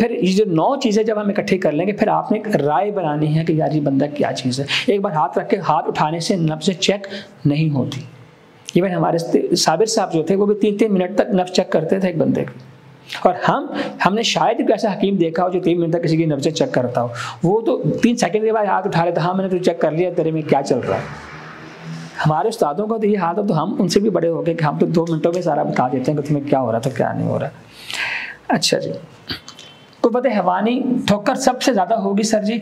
फिर ये जो 9 चीज़ें जब हम इकट्ठी कर लेंगे फिर आपने एक राय बनानी है कि यार ये बंदा क्या चीज़ है। एक बार हाथ रख के हाथ उठाने से नब्ज़ें चेक नहीं होती। इवन हमारे साबिर साहब जो थे वो भी 3-3 मिनट तक नब्ज़ चेक करते थे एक बंदे की। और हमने शायद एक ऐसा हकीम देखा हो जो 3 मिनट तक किसी की नब्ज़ें चेक करता हो। वो तो 3 सेकंड के बाद हाथ उठा लेता, हाँ मैंने तो चेक कर लिया, तेरे में क्या चल रहा है। हमारे उस्तादों का तो ये हाथ है, तो हम उनसे भी बड़े हो गए कि हम तो 2 मिनटों में सारा बता देते हैं कि तुम्हें क्या हो रहा था क्या नहीं हो रहा। अच्छा जी, कुव्वत हैवानी ठोकर सबसे ज़्यादा होगी सर जी,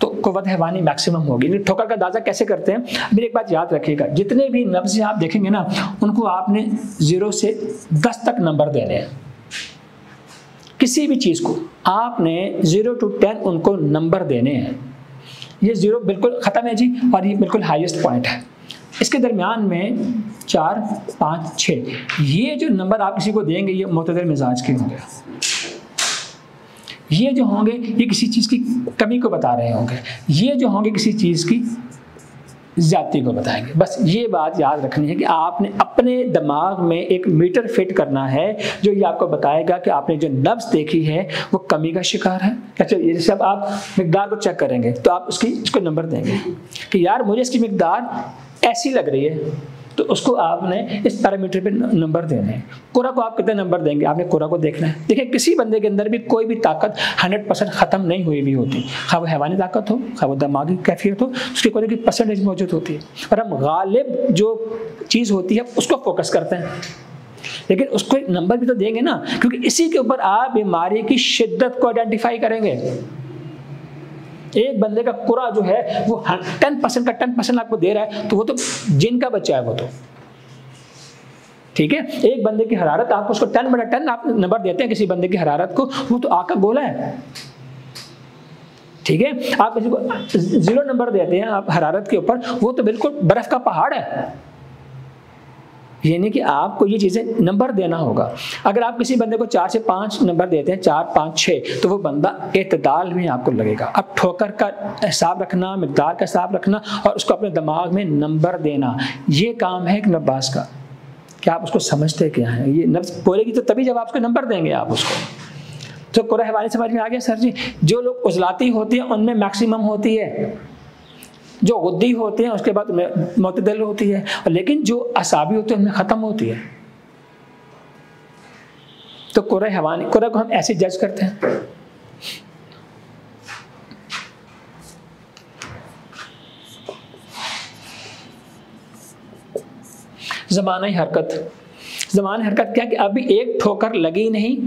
तो कुव्वत हैवानी मैक्सिमम होगी। ठोकर का अंदाज़ा कैसे करते हैं? मेरी एक बात याद रखिएगा, जितने भी नब्ज़ आप देखेंगे ना उनको आपने 0 से 10 तक नंबर देने हैं। किसी भी चीज़ को आपने 0 to 10 उनको नंबर देने हैं। ये 0 बिल्कुल ख़त्म है जी और ये बिल्कुल हाईएस्ट पॉइंट है। इसके दरमियान में 4, 5, 6 ये जो नंबर आप किसी को देंगे ये मुतदल मिजाज के होंगे। ये जो होंगे ये किसी चीज़ की कमी को बता रहे होंगे, ये जो होंगे किसी चीज़ की ज़्यादती को बताएंगे। बस ये बात याद रखनी है कि आपने अपने दिमाग में एक मीटर फिट करना है जो ये आपको बताएगा कि आपने जो नब्ज़ देखी है वो कमी का शिकार है। अच्छा, ये जब आप मिकदार को चेक करेंगे तो आप इसको नंबर देंगे कि यार मुझे इसकी मिकदार ऐसी लग रही है, तो उसको आपने इस पैरामीटर पे नंबर देने हैं। कुरा को आप कितने नंबर देंगे? आपने कुरा को देखना है। देखिए किसी बंदे के अंदर भी कोई भी ताकत 100% ख़त्म नहीं हुई भी होती, खा वो हैवानी ताकत हो, खा वो दिमागी कैफियत हो, उसकी कोई ना कोई परसेंटेज मौजूद होती है। और हम गालिब जो चीज़ होती है उसको फोकस करते हैं, लेकिन उसको एक नंबर भी तो देंगे ना, क्योंकि इसी के ऊपर आप बीमारी की शिद्दत को आइडेंटिफाई करेंगे। एक बंदे का कुरा जो है वो 10% का 10% आपको दे रहा है तो वो तो जिन का बच्चा है वो तो, ठीक है। एक बंदे की हरारत आप उसको 10/10 आप नंबर देते हैं किसी बंदे की हरारत को, वो तो आका गोला है, ठीक है। आप किसी को 0 नंबर देते हैं आप हरारत के ऊपर, वो तो बिल्कुल बर्फ का पहाड़ है। यानी कि आपको ये चीज़ें नंबर देना होगा। अगर आप किसी बंदे को 4 से 5 नंबर देते हैं, 4, 5, 6, तो वो बंदा एतदाल में आपको लगेगा। अब ठोकर का हिसाब रखना, मिकदार का हिसाब रखना और उसको अपने दिमाग में नंबर देना, ये काम है एक नब्बास का। क्या आप उसको समझते क्या है? ये नब्ज़ बोलेगी तो तभी जब आप उसको नंबर देंगे आप उसको। तो कुरा हैवानी समझ में आ गया सर जी। जो लोग उजलाती होती है उनमें मैक्सिमम होती है, जो गुद्दी होते हैं उसके बाद मुतदल होती है, लेकिन जो असाबी होते हैं उनमें ख़त्म होती है। तो कुरा हैवानी, कुरा को हम ऐसे जज करते हैं। ज़माना हरकत, ज़माना हरकत क्या कि अभी एक ठोकर लगी नहीं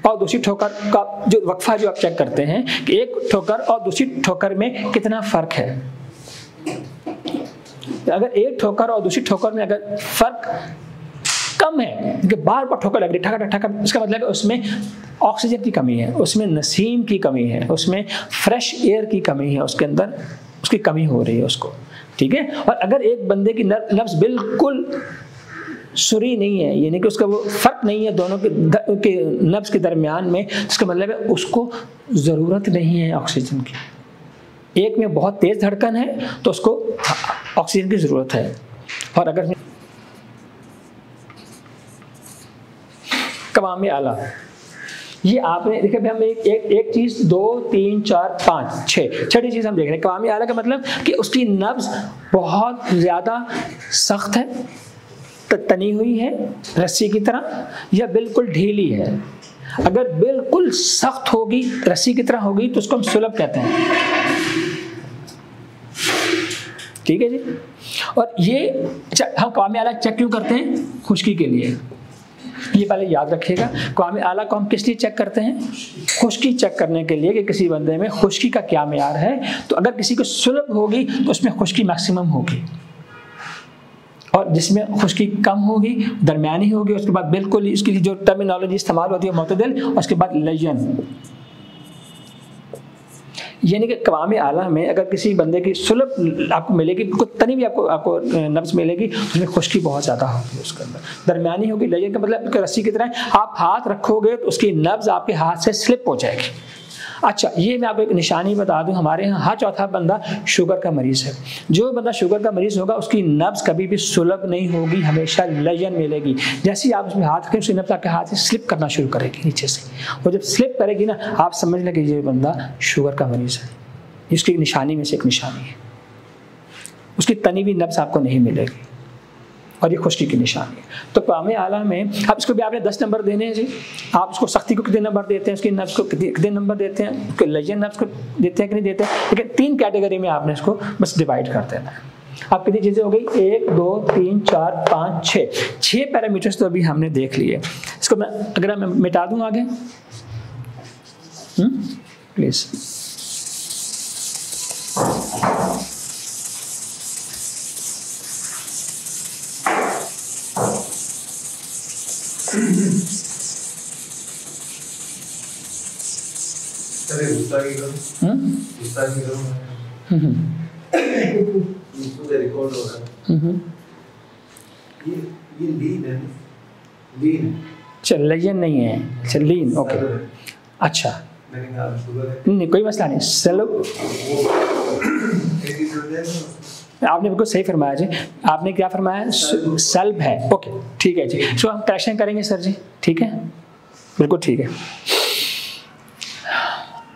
और दूसरी ठोकर का जो वक्फा जो आप चेक करते हैं कि एक ठोकर और दूसरी ठोकर में कितना फ़र्क है। अगर एक ठोकर और दूसरी ठोकर में अगर फर्क कम है कि बार बार ठोकर लग रही ठका ठका, इसका मतलब है उसमें ऑक्सीजन की कमी है, उसमें नसीम की कमी है, उसमें फ्रेश एयर की कमी है, उसके अंदर उसकी कमी हो रही है उसको, ठीक है। और अगर एक बंदे की नब्ज़ बिल्कुल सुरी नहीं है, यानी कि उसका वो फर्क नहीं है दोनों के नब्ज़ के दरमियान में, इसका मतलब है उसको ज़रूरत नहीं है ऑक्सीजन की। एक में बहुत तेज़ धड़कन है तो उसको ऑक्सीजन की ज़रूरत है, और अगर कवामे आला, ये आपने देखिए हम एक चीज 2 3 4 5 6 छठी चीज हम देख रहे हैं। कवामे आला का मतलब कि उसकी नब्ज बहुत ज्यादा सख्त है, तनी हुई है रस्सी की तरह, या बिल्कुल ढीली है। अगर बिल्कुल सख्त होगी, रस्सी की तरह होगी, तो उसको हम सुलभ कहते हैं। ठीक है जी। और ये हम कवामे आला चेक क्यों करते हैं? खुश्की के लिए। ये पहले याद रखिएगा, कवामे आला को हम किस लिए चेक करते हैं? खुश्की चेक करने के लिए कि किसी बंदे में खुश्की का क्या मेयार है। तो अगर किसी को सुलभ होगी तो उसमें खुश्की मैक्सिमम होगी, और जिसमें खुश्की कम होगी, दरमियानी होगी, उसके बाद बिल्कुल इसके लिए जो टर्मिनोलॉजी इस्तेमाल होती है मुतदिल, और उसके बाद लय्यन। यानी कि कवामे आला में अगर किसी बंदे की सुलभ आपको मिलेगी, तनी भी आपको नब्ज मिलेगी, उसमें खुश्की बहुत ज़्यादा होगी, उसके अंदर दरमियानी होगी। लय्यन का मतलब रस्सी की तरह आप हाथ रखोगे तो उसकी नब्ज आपके हाथ से स्लिप हो जाएगी। अच्छा, ये मैं आपको एक निशानी बता दूं, हमारे यहाँ हर चौथा बंदा शुगर का मरीज़ है। जो बंदा शुगर का मरीज़ होगा उसकी नब्ज कभी भी सुलभ नहीं होगी, हमेशा लय्यन मिलेगी। जैसे ही आप उसमें हाथ रखें, उसकी नब्ज आपके हाथ से स्लिप करना शुरू करेगी नीचे से, और जब स्लिप करेगी ना, आप समझ लें कि ये बंदा शुगर का मरीज़ है। इसकी निशानी में से एक निशानी है। उसकी तनी भी नब्ज आपको नहीं मिलेगी, और ये खुश्की की निशानी है। तो कवामे आला में अब इसको भी आपने 10 नंबर देने हैं जी। आप उसको सख्ती को कितने नंबर देते हैं, उसकी नब्ज को कितने नंबर देते हैं, उसके लय्यन नब्ज को देते हैं कि नहीं देते हैं, लेकिन 3 कैटेगरी में आपने इसको बस डिवाइड कर देना है। अब कितनी चीज़ें हो गई? 1 2 3 4 5 6 पैरामीटर्स तो अभी हमने देख लिए। इसको मैं अगर मैं मिटा दूँ आगे, प्लीज़। रिकॉर्ड हो रहा है। ये लीन है, लीन। चल लय्यन नहीं है, अच्छा लीन, ओके। अच्छा नहीं, कोई मसला नहीं। सलब आपने बिल्कुल सही फरमाया जी। आपने क्या फरमाया? सल्ब है, ओके ठीक है जी। सो हम करेक्शन करेंगे सर जी, ठीक है, बिल्कुल ठीक है।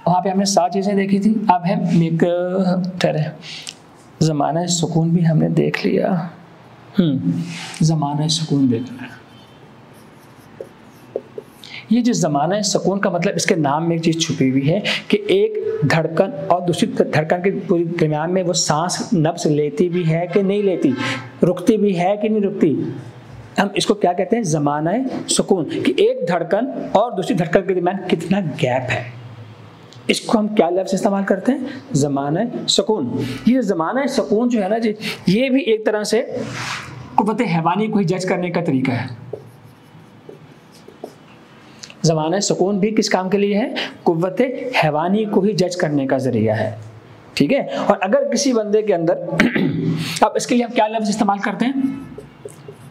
वहाँ पे हमने 7 चीज़ें देखी थी। अब है एक ठहरे, ज़माना सुकून भी हमने देख लिया। ज़माना सुकून देख लिया। ये जो ज़माना सुकून का मतलब, इसके नाम में एक चीज़ छुपी हुई है कि एक धड़कन और दूसरी धड़कन के पूरी दरमियान में वो सांस नब्ज लेती भी है कि नहीं लेती, रुकती भी है कि नहीं रुकती। हम इसको क्या कहते हैं? ज़माना सुकून, कि एक धड़कन और दूसरी धड़कन के दरमियान कितना गैप है। इसको हम क्या लफ्ज़ इस्तेमाल करते हैं? ज़माना सुकून। ये ज़माना सुकून जो है ना जी, ये भी एक तरह से कुव्वत हैवानी को ही जज करने का तरीका है। ज़माना सुकून भी किस काम के लिए है? कुव्वत हैवानी को ही जज करने का ज़रिया है, ठीक है। और अगर किसी बंदे के अंदर अब इसके लिए हम क्या लफ्ज़ इस्तेमाल करते हैं?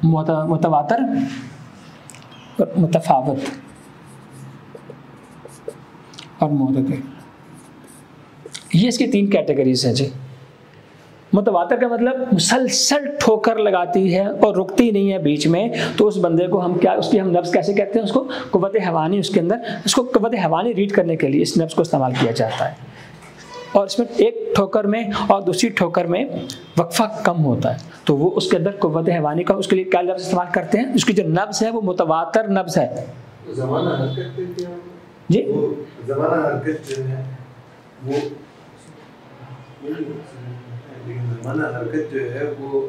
मुतवातर और मुतफावत और मुतक़िल। ये इसकी 3 कैटेगरीज हैं जी। मुतवातर का मतलब मुसलसल ठोकर लगाती है और रुकती नहीं है बीच में, तो उस बंदे को हम क्या, उसकी हम नब्ज़ कैसे कहते हैं? उसको कुव्वत हैवानी, उसके अंदर उसको कुव्वत हैवानी रीड करने के लिए इस नब्ज़ को इस्तेमाल किया जाता है। और इसमें एक ठोकर में और दूसरी ठोकर में वक्फा कम होता है, तो वो उसके अंदर कुव्वत हैवानी का, उसके लिए क्या लफ्ज़ इस्तेमाल करते हैं? उसकी जो नब्ज़ है वो मुतवातर नब्ज़ है जी। ज़माना हरकत जो है वो ज़माना हरकत जो है वो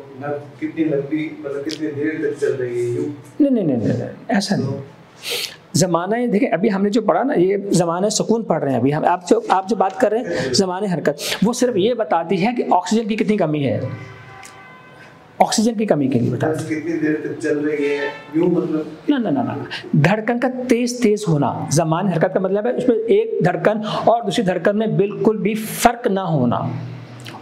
कितनी लंबी, मतलब कितनी देर तक चल रही है? नहीं, ऐसा नहीं। ज़माना, देखिए अभी हमने जो पढ़ा ना, ये ज़माना सुकून पढ़ रहे हैं अभी हम। आप जो बात कर रहे हैं ज़माने हरकत, वो सिर्फ ये बताती है कि ऑक्सीजन की कितनी कमी है, ऑक्सीजन की कमी के लिए बता, कितनी देर तक चल रही है यूं, मतलब ना धड़कन का तेज होना। ज़माने हरकत का मतलब है उसमें एक धड़कन और दूसरी धड़कन में बिल्कुल भी फर्क ना होना।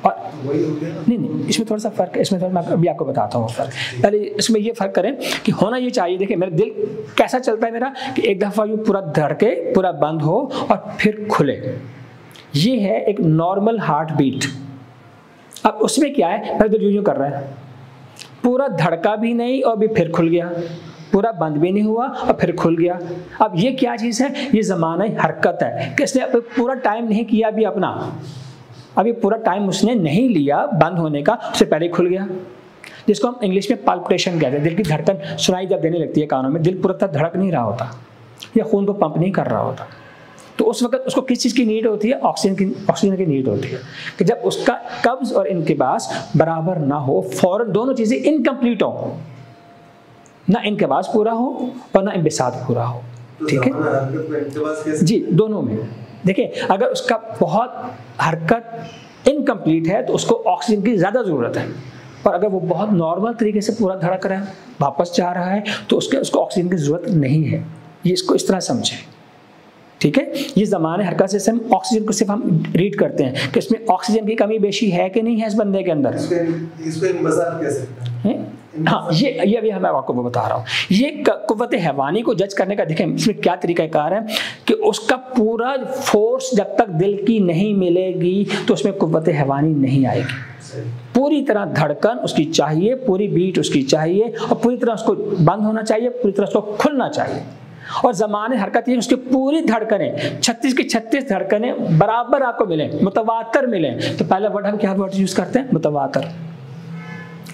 और नहीं, इसमें थोड़ा सा फर्क है, इसमें थोड़ा मैं अभी आपको बताता हूँ फर्क। पहले इसमें ये फर्क करें कि होना ये चाहिए, देखिए मेरा दिल कैसा चलता है मेरा, कि एक दफ़ा यूँ पूरा धड़के, पूरा बंद हो और फिर खुले। ये है एक नॉर्मल हार्ट बीट। अब उसमें क्या है, मेरा दिल यूँ कर रहा है, पूरा धड़का भी नहीं और भी फिर खुल गया, पूरा बंद भी नहीं हुआ और फिर खुल गया। अब ये क्या चीज़ है? ये ज़माना हरकत है कि इसने पूरा टाइम नहीं किया अभी अपना, अभी पूरा टाइम उसने नहीं लिया बंद होने का, उससे पहले खुल गया, जिसको हम इंग्लिश में पाल्पिटेशन कहते हैं। दिल की धड़कन सुनाई जब देने लगती है कानों में, दिल पूरा धड़क नहीं रहा होता या खून को पंप नहीं कर रहा होता, तो उस वक्त उसको किस चीज़ की नीड होती है? ऑक्सीजन की नीड होती है। कि जब उसका कब्ज और इनकिबास बराबर ना हो, फौरन दोनों चीज़ें इनकम्प्लीट हो, ना इनकिबास पूरा हो और ना इंबिसात पूरा हो, ठीक है जी, दोनों में। देखिए, अगर उसका बहुत हरकत इनकम्प्लीट है तो उसको ऑक्सीजन की ज़्यादा ज़रूरत है, और अगर वो बहुत नॉर्मल तरीके से पूरा धड़क रहा है, वापस जा रहा है, तो उसको ऑक्सीजन की ज़रूरत नहीं है। ये इसको इस तरह समझें, ठीक है। ये ज़माने हरकत से हम ऑक्सीजन को सिर्फ हम रीड करते हैं कि इसमें ऑक्सीजन की कमी बेशी है कि नहीं है इस बंदे के अंदर। इसको इंबसात कह सकते हैं। हाँ, ये अभी मैं आपको बता रहा हूँ। ये कुव्वत हैवानी को जज करने का देखें इसमें क्या तरीक़ाकार है कि उसका पूरा फोर्स जब तक दिल की नहीं मिलेगी तो उसमें कुव्वत हैवानी नहीं आएगी। पूरी तरह धड़कन उसकी चाहिए, पूरी बीट उसकी चाहिए, और पूरी तरह उसको बंद होना चाहिए, पूरी तरह उसको खुलना चाहिए। और ज़माने हरकत ये उसकी पूरी धड़कनें 36 की 36 धड़कनें बराबर आपको मिलें, मुतवातर मिलें। तो पहला वर्ड हम क्या वर्ड यूज़ करते हैं? मुतवातर।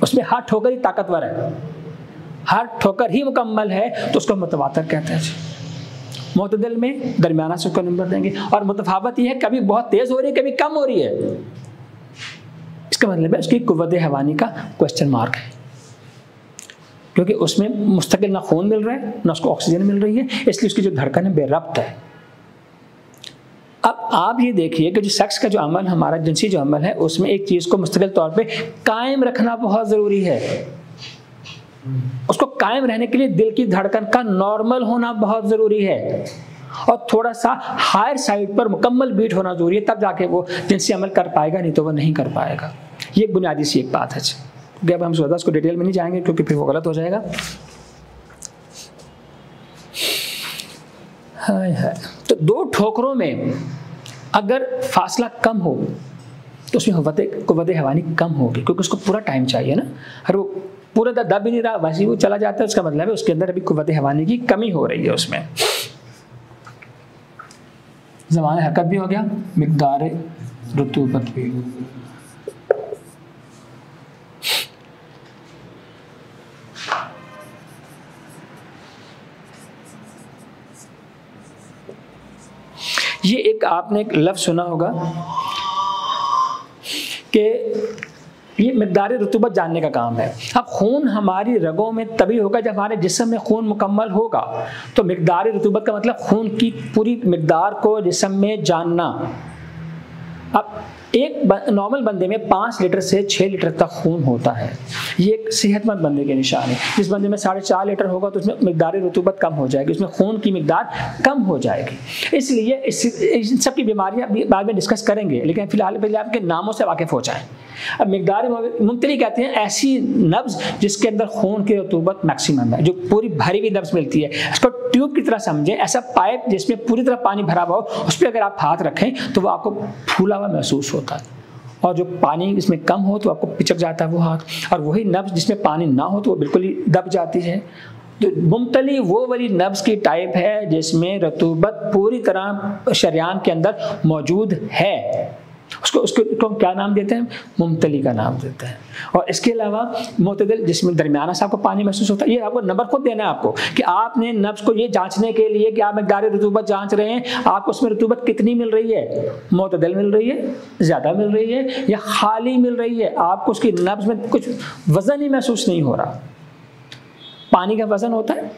उसमें हर ठोकर ही ताकतवर है, हर ठोकर ही मुकम्मल है, तो उसको मुतवातर कहते हैं। मुतदिल में दरमियाना से उसको नंबर देंगे। और मुतफावत ये है, कभी बहुत तेज़ हो रही है, कभी कम हो रही है। इसका मतलब है उसकी कुव्वत हैवानी का क्वेश्चन मार्क है, क्योंकि उसमें मुस्तकिल ना खून मिल रहा है ना उसको ऑक्सीजन मिल रही है, इसलिए उसकी जो धड़कन है बेरब्त है। अब आप ये देखिए कि जो सेक्स का जो अमल हमारा जिनसी जो अमल है, उसमें एक चीज़ को मुस्तकिल तौर पे कायम रखना बहुत ज़रूरी है। उसको कायम रहने के लिए दिल की धड़कन का नॉर्मल होना बहुत ज़रूरी है, और थोड़ा सा हायर साइड पर मुकम्मल बीट होना ज़रूरी है, तब जाके वो जिनसी अमल कर पाएगा, नहीं तो वो नहीं कर पाएगा। ये एक बुनियादी सी एक बात है। अब हम ज़्यादा उसको डिटेल में नहीं जाएंगे क्योंकि फिर वो गलत हो जाएगा। तो 2 ठोकरों में अगर फासला कम हो तो उसमें कुव्वत हैवानी कम होगी, क्योंकि उसको पूरा टाइम चाहिए ना। अगर वो पूरा दब भी नहीं रहा, वैसे वो चला जाता है, उसका मतलब है उसके अंदर अभी कुव्वत हैवानी की कमी हो रही है। उसमें ज़माने हरकत भी हो गया, मिक़दार रुतूबत भी। ये एक आपने एक लफ्ज़ सुना होगा कि ये मिक़दार रुतूबत जानने का काम है। अब खून हमारी रगों में तभी होगा जब हमारे जिस्म में खून मुकम्मल होगा। तो मिक़दार रुतूबत का मतलब खून की पूरी मिक़दार को जिस्म में जानना। अब एक नॉर्मल बंदे में 5 लीटर से 6 लीटर तक खून होता है, ये एक सेहतमंद बंदे की निशानी। जिस बंदे में 4.5 लीटर होगा तो उसमें मिक़दार रुतूबत कम हो जाएगी, उसमें खून की मिक़दार कम हो जाएगी। इसलिए इन सब की बीमारियां बाद में डिस्कस करेंगे, लेकिन फिलहाल पहले आपके नामों से वाकिफ़ हो जाएं। अब मिक़दार मुमतली कहते हैं ऐसी नब्ज़ जिसके अंदर खून की रुतूबत मैक्सिमम है, जो पूरी भरी हुई नब्ज़ मिलती है। इसको ट्यूब की तरह समझें, ऐसा पाइप जिसमें पूरी तरह पानी भरा हुआ हो, उस पर अगर आप हाथ रखें तो वो आपको फूला हुआ महसूस होता है, और जो पानी इसमें कम हो तो आपको पिचक जाता है वो हाथ, और वही नब्ज़ जिसमें पानी ना हो तो वो बिल्कुल ही दब जाती है। तो मुमतली वो वाली नब्ज़ की टाइप है जिसमें रुतूबत पूरी तरह शरियान के अंदर मौजूद है। उसको हम क्या नाम देते हैं? मुमतली का नाम देते हैं। और इसके अलावा मुतदिल जिसमें दरमियाना सा आपको पानी महसूस होता है। ये आपको नंबर खुद देना है आपको कि आपने नब्ज़ को ये जांचने के लिए कि आप मिक़दार रुतूबत जांच रहे हैं, आपको उसमें रुतूबत कितनी मिल रही है, मुतदिल मिल रही है, ज़्यादा मिल रही है या खाली मिल रही है। आपको उसकी नब्ज़ में कुछ वज़न ही महसूस नहीं हो रहा। पानी का वज़न होता है,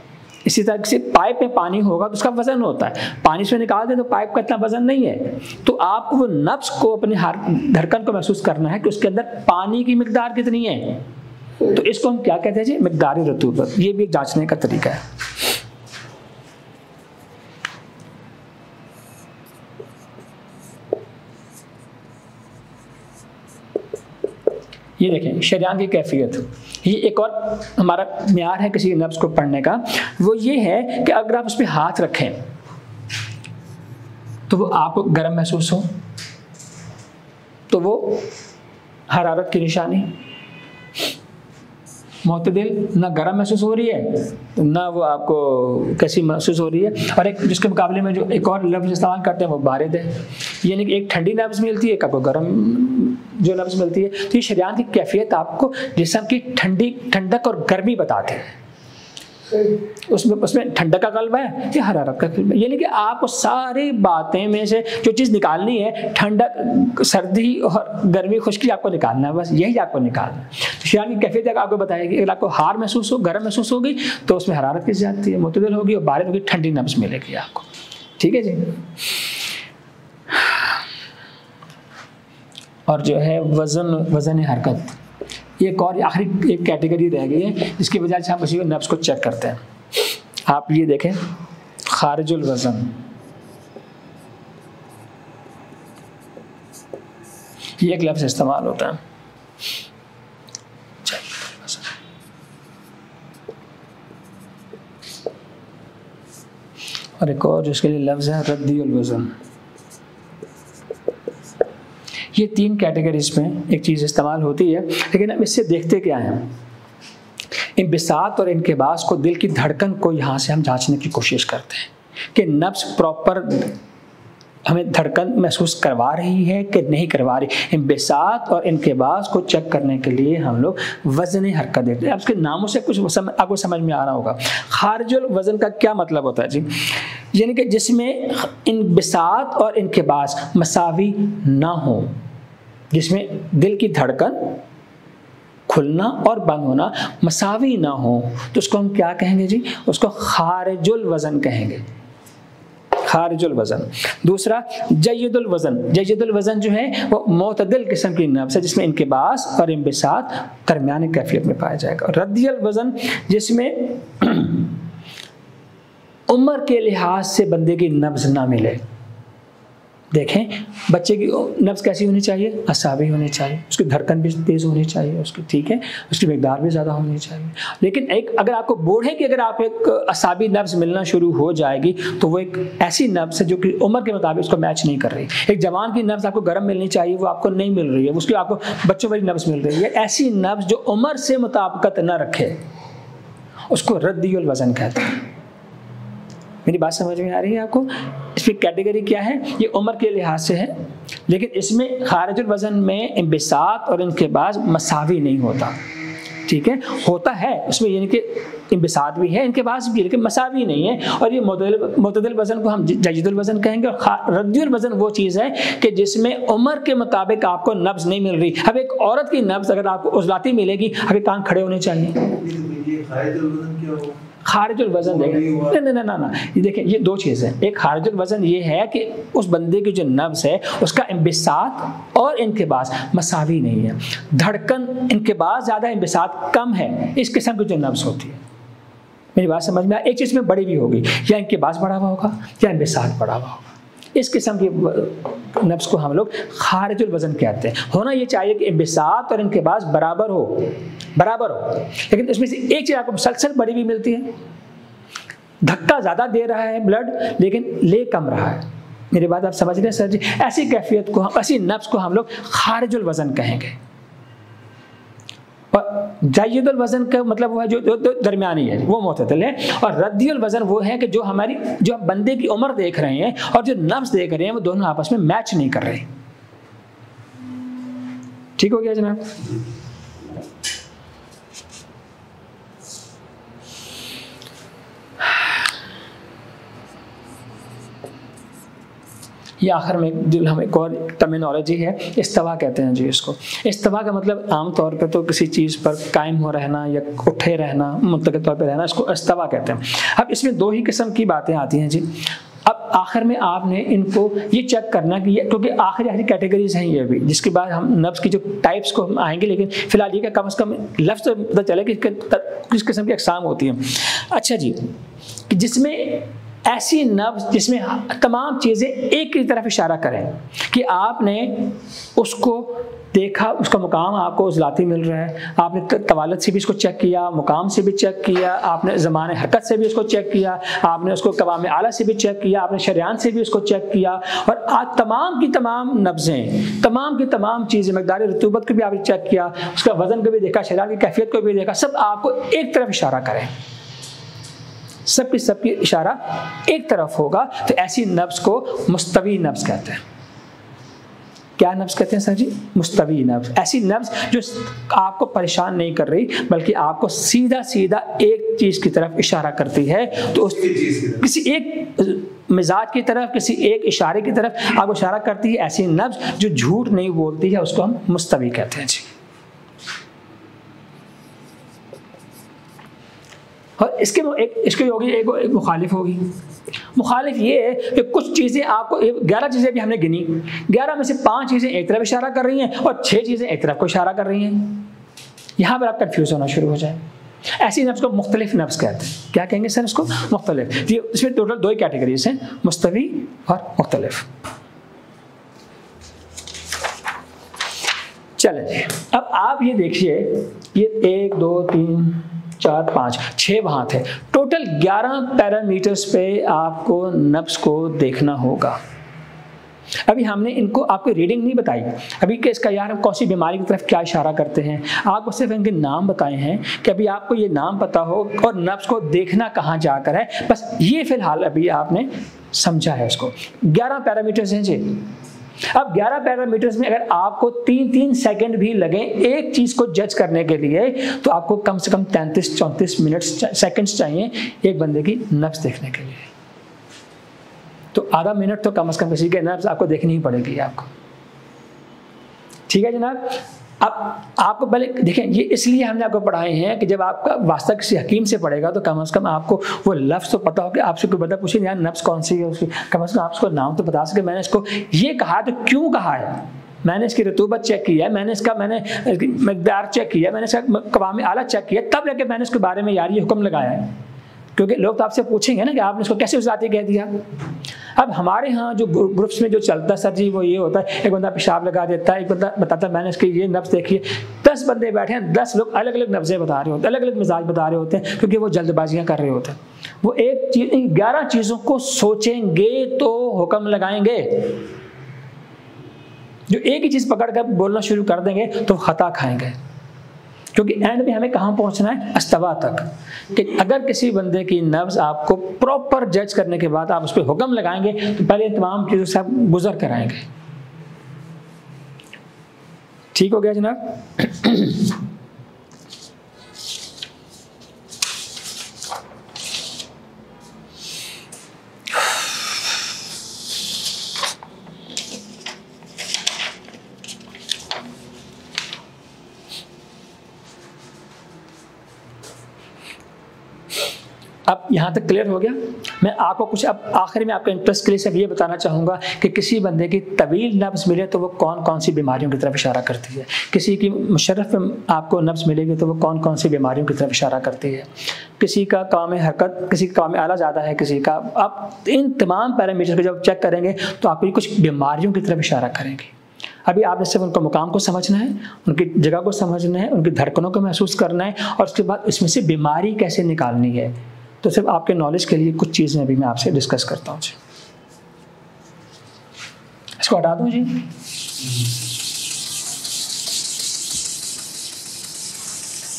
इसी तरह से पाइप में पानी होगा तो उसका वज़न होता है। पानी से निकाल दें तो पाइप का इतना वज़न नहीं है। तो आपको वो नब्ज़ को अपनी धड़कन को महसूस करना है कि उसके अंदर पानी की मिक़दार कितनी है। तो इसको हम क्या कहते हैं जी? मिक़दार रुतूबत। ये भी एक जांचने का तरीका है। ये देखें शरियान की कैफियत, ये एक और हमारा म्यार है किसी नब्ज़ को पढ़ने का। वो ये है कि अगर आप उस पर हाथ रखें तो वो आपको गर्म महसूस हो तो वो हरारत की निशानी, मोतदिल, ना गर्म महसूस हो रही है ना वो आपको कैसी महसूस हो रही है। और एक जिसके मुकाबले में जो एक और लफ्ज़ इस्तेमाल करते हैं वो बारिद है, यानी कि एक ठंडी नब्ज़ मिलती है, एक आपको गर्म जो नब्ज़ मिलती है। तो ये शरीयात की कैफियत आपको जिस्म की ठंडक और गर्मी बताते हैं। उसमें ठंडक का कल्ब है या हरारत का कल्ब है, यानी कि आपको सारी बातें में से जो चीज़ निकालनी है, ठंडक, सर्दी और गर्मी, खुश्की आपको निकालना है, बस यही आपको निकालना है। तो शरीयात की कैफियत आपको बताएगी। अगर आपको हार महसूस हो, गर्म महसूस होगी तो उसमें हरारत की ज़्यादती है, मुतदिल होगी और बारिद होगी, ठंडी नब्ज़ मिलेगी आपको। ठीक है जी। और जो है वज़न हरकत, एक और आखिरी एक कैटेगरी रह गई है जिसकी वजह से हम उसी नब्ज़ को चेक करते हैं। आप ये देखें, खारिजुल वज़न, ये एक लफ्ज़ इस्तेमाल होता है। और एक और जिसके लिए लफ्ज़ है रद्दीउल वज़न। ये 3 कैटेगरीज में एक चीज़ इस्तेमाल होती है, लेकिन हम इससे देखते क्या हैं, इंबिसात और इनकिबास को, दिल की धड़कन को यहाँ से हम जांचने की कोशिश करते हैं कि नब्ज़ प्रॉपर हमें धड़कन महसूस करवा रही है कि नहीं करवा रही। इंबिसात और इनकिबास को चेक करने के लिए हम लोग वज़न हरकत देखते हैं। उसके नामों से कुछ आपको समझ में आ रहा होगा। खारिजुल वज़न का क्या मतलब होता है जी? यानी कि जिसमें इंबिसात और इनकिबास मसावी ना हो, जिसमें दिल की धड़कन खुलना और बंद होना मसावी ना हो, तो उसको हम क्या कहेंगे जी? उसको खारिजुल वज़न कहेंगे, खारिजुल वज़न। दूसरा जय्यदुल वज़न। जय्यदुल वज़न जो है वो मोतदिल किस्म की नब्ज़ है जिसमें इनकिबास और इंबिसात दरमियानी कैफियत में पाया जाएगा। रद्दियल वज़न जिसमें उम्र के लिहाज से बंदे की नब्ज़ ना मिले। देखें, बच्चे की नब्ज़ कैसी होनी चाहिए? असाबी होनी चाहिए, उसकी धड़कन भी तेज़ होनी चाहिए उसकी, ठीक है, उसकी मिकदार भी ज़्यादा होनी चाहिए। लेकिन एक अगर आपको बूढ़े की अगर आप एक असाबी नब्ज़ मिलना शुरू हो जाएगी तो वो एक ऐसी नब्ज़ है जो कि उम्र के मुताबिक उसको मैच नहीं कर रही। एक जवान की नब्ज़ आपको गर्म मिलनी चाहिए, वो आपको नहीं मिल रही है, उसकी आपको बच्चों वाली नब्ज़ मिल रही है। ऐसी नब्ज़ जो उम्र से मुताबिकत न रखे उसको रद्दीउल वज़न कहते हैं। मेरी बात समझ में आ रही है आपको? इसकी कैटेगरी क्या है? ये उम्र के लिहाज से है, लेकिन इसमें खारिजुल वज़न में इंबिसात और इनकिबास मसावी नहीं होता, ठीक है, होता है उसमें, यानी कि इंबिसात भी है, इनकिबास भी है, लेकिन मसावी नहीं है। और ये मोतदिल वज़न को हम जय्यदुल वज़न कहेंगे। और रद्दीउल वज़न वो चीज़ है कि जिसमें उम्र के मुताबिक आपको नब्ज़ नहीं मिल रही। अब एक औरत की नब्ज़ अगर आपको उजलाती मिलेगी, आपके कान खड़े होने चाहिए। खारिजुल वज़न देखें, ना, ये देखें, ये 2 चीज़ें हैं। एक खारिजुल वज़न ये है कि उस बंदे की जो नब्ज़ है उसका इंबिसात और इनकिबास मसावी नहीं है, धड़कन इनकिबास ज़्यादा इंबिसात कम है, इस किस्म की जो नब्ज़ होती है। मेरी बात समझ में? एक चीज़ में बड़ी भी होगी, या इनकिबास बढ़ा हुआ होगा या इंबिसात बढ़ा हुआ होगा। इस किस्म की नब्ज़ को हम लोग खारिजुल वज़न कहते हैं। होना ये चाहिए कि इंबिसात और इनकिबास बराबर हो, लेकिन इसमें से एक चीज़ आपको मुसलसल बड़ी भी मिलती है, धक्का ज़्यादा दे रहा है ब्लड लेकिन ले कम रहा है। मेरी बात आप समझ रहे हैं सर जी? ऐसी कैफियत को, ऐसी नब्ज़ को हम लोग खारिजुल वज़न कहेंगे। और जय्यदुल वज़न का मतलब वो है जो दरमियानी है, वो मोतदिल है। और रद्दीउल वज़न वो है कि जो बंदे की उम्र देख रहे हैं और जो नब्ज़ देख रहे हैं वो दोनों आपस में मैच नहीं कर रहे। ठीक हो गया जनाब? ये आखिर में जो हम एक और टर्मिनोलॉजी है, इस्तवा कहते हैं जी इसको। इस्तवा का मतलब आम तौर पे तो किसी चीज़ पर कायम हो रहना या उठे रहना, मुतलक तौर पे रहना, इसको इस्तवा कहते हैं। अब इसमें 2 ही किस्म की बातें आती हैं जी। अब आखिर में आपने इनको ये चेक करना कि ये, क्योंकि आखिरी कैटेगरीज हैं ये भी, जिसके बाद हम नब्ज़ की जो टाइप्स को हम आएंगे, लेकिन फिलहाल ये कम से कम लफ्ज़ तो पता चले कि किस किस्म की अक़साम होती हैं। अच्छा जी, कि जिसमें ऐसी नब्ज़ जिसमें तमाम चीज़ें एक की तरफ इशारा करें कि आपने उसको देखा उसका मुकाम आपको ज़लाती मिल रहा है, आपने तवालत से भी इसको चेक किया, मुकाम से भी चेक किया, आपने ज़माने हरकत से भी इसको चेक किया, आपने उसको कवाम आला से भी चेक किया, आपने शरियान से भी उसको चेक किया, और आज तमाम की तमाम नब्ज़ें, तमाम की तमाम चीज़ें, मकदार रतूबत को भी आपने चेक किया, उसका वज़न को भी देखा, शरियान की कैफियत को भी देखा, सब आपको एक तरफ इशारा करें, सबकी इशारा एक तरफ होगा, तो ऐसी नब्ज़ को मुस्तवी नब्ज़ कहते हैं। क्या नब्ज़ कहते हैं सर जी? मुस्तवी नब्ज़। ऐसी नब्ज़ जो आपको परेशान नहीं कर रही, बल्कि आपको सीधा सीधा एक चीज़ की तरफ इशारा करती है, तो उस किसी एक मिजाज की तरफ, किसी एक इशारे की तरफ आपको इशारा करती है। ऐसी नब्ज़ जो झूठ नहीं बोलती है, उसको हम मुस्तवी कहते हैं जी। और इसके होगी एक मुखालिफ होगी। मुखालिफ ये है कि कुछ चीज़ें आपको 11 चीज़ें भी हमने गिनी, 11 में से 5 चीज़ें एक तरफ इशारा कर रही हैं और 6 चीज़ें एक तरफ को इशारा कर रही हैं। यहाँ पर आप कंफ्यूज होना शुरू हो जाए। ऐसी नब्ज़ को मुख्तलिफ नब्ज़ कहते हैं। क्या कहेंगे सर इसको? मुख्तलिफ। इसमें टोटल 2 कैटेगरीज हैं, मुस्तवी और मुख्तलिफ। चलें जी, अब आप ये देखिए, ये 1 2 3 4 5 6 वहाँ थे, टोटल 11 पैरामीटर्स पे आपको नब्ज़ को देखना होगा। अभी हमने इनको आपको रीडिंग नहीं बताई अभी कि इसका यार हम कौन सी बीमारी की तरफ क्या इशारा करते हैं, आपको सिर्फ इनके नाम बताए हैं कि अभी आपको ये नाम पता हो और नब्ज़ को देखना कहाँ जाकर है, बस ये फिलहाल अभी आपने समझा है इसको। 11 पैरामीटर्स हैं जी। अब 11 पैरामीटर्स में अगर आपको 3-3 सेकंड भी लगे एक चीज़ को जज करने के लिए, तो आपको कम से कम 33-34 मिनट्स सेकंड्स चाहिए एक बंदे की नब्ज़ देखने के लिए। तो आधा मिनट तो कम से कम किसी के नब्ज़ आपको देखनी ही पड़ेगी आपको। ठीक है जनाब। अब आपको पहले देखें, ये इसलिए हमने आपको पढ़ाए हैं कि जब आपका वास्ता किसी हकीम से पड़ेगा तो कम से कम आपको वो लफ्ज़ तो पता हो कि आपसे कोई बंदा पूछे यार नब्ज़ कौन सी है उसकी, कम से कम आप उसको नाम तो बता सके, मैंने इसको ये कहा तो क्यों कहा है, मैंने इसकी रतूबत चेक किया है, मैंने मकदार चेक किया है, मैंने इसका कवाम आला चेक किया, तब जाके मैंने इसके बारे में यार ये हुक्म लगाया है। क्योंकि लोग तो आपसे पूछेंगे ना कि आपने इसको कैसे ज़ाती कह दिया। अब हमारे यहाँ जो ग्रुप्स में जो चलता है सर जी, वो ये होता है, एक बंदा पेशाब लगा देता है, एक बंदा बताता है मैंने इसकी ये नब्ज़ देखी है, 10 बंदे बैठे हैं, 10 लोग अलग अलग नब्ज़ें बता रहे होते हैं, अलग अलग मिजाज बता रहे होते हैं, क्योंकि वो जल्दबाजियाँ कर रहे होते हैं। वो एक चीज़, 11 चीज़ों को सोचेंगे तो हुक्म लगाएंगे। जो एक ही चीज़ पकड़ कर बोलना शुरू कर देंगे तो खता खाएंगे, क्योंकि एंड में हमें कहाँ पहुँचना है? अस्तवा तक। कि अगर किसी बंदे की नब्ज़ आपको प्रॉपर जज करने के बाद आप उस पर हुक्म लगाएंगे तो पहले तमाम चीज़ों से आप गुजर कराएंगे। ठीक हो गया जनाब? अब यहाँ तक क्लियर हो गया। मैं आपको कुछ अब आखिर में आपके इंटरेस्ट के लिए सब ये बताना चाहूँगा कि किसी बंदे की तवील नब्ज़ मिले तो वो कौन कौन सी बीमारियों की तरफ इशारा करती है, किसी की मुशर्रफ में आपको नब्ज़ मिलेगी तो वो कौन कौन सी बीमारियों की तरफ इशारा करती है, किसी का काम हरकत, किसी का काम आला ज़्यादा है, किसी का। आप इन तमाम पैरामीटर को जब चेक करेंगे तो आपको कुछ बीमारियों की तरफ इशारा करेंगे। अभी आपने सिर्फ उनका मुकाम को समझना है, उनकी जगह को समझना है, उनकी धड़कनों को महसूस करना है, और उसके बाद इसमें से बीमारी कैसे निकालनी है। तो सिर्फ आपके नॉलेज के लिए कुछ चीज़ें अभी मैं आपसे डिस्कस करता हूँ जी। इसको हटा दूँ जी।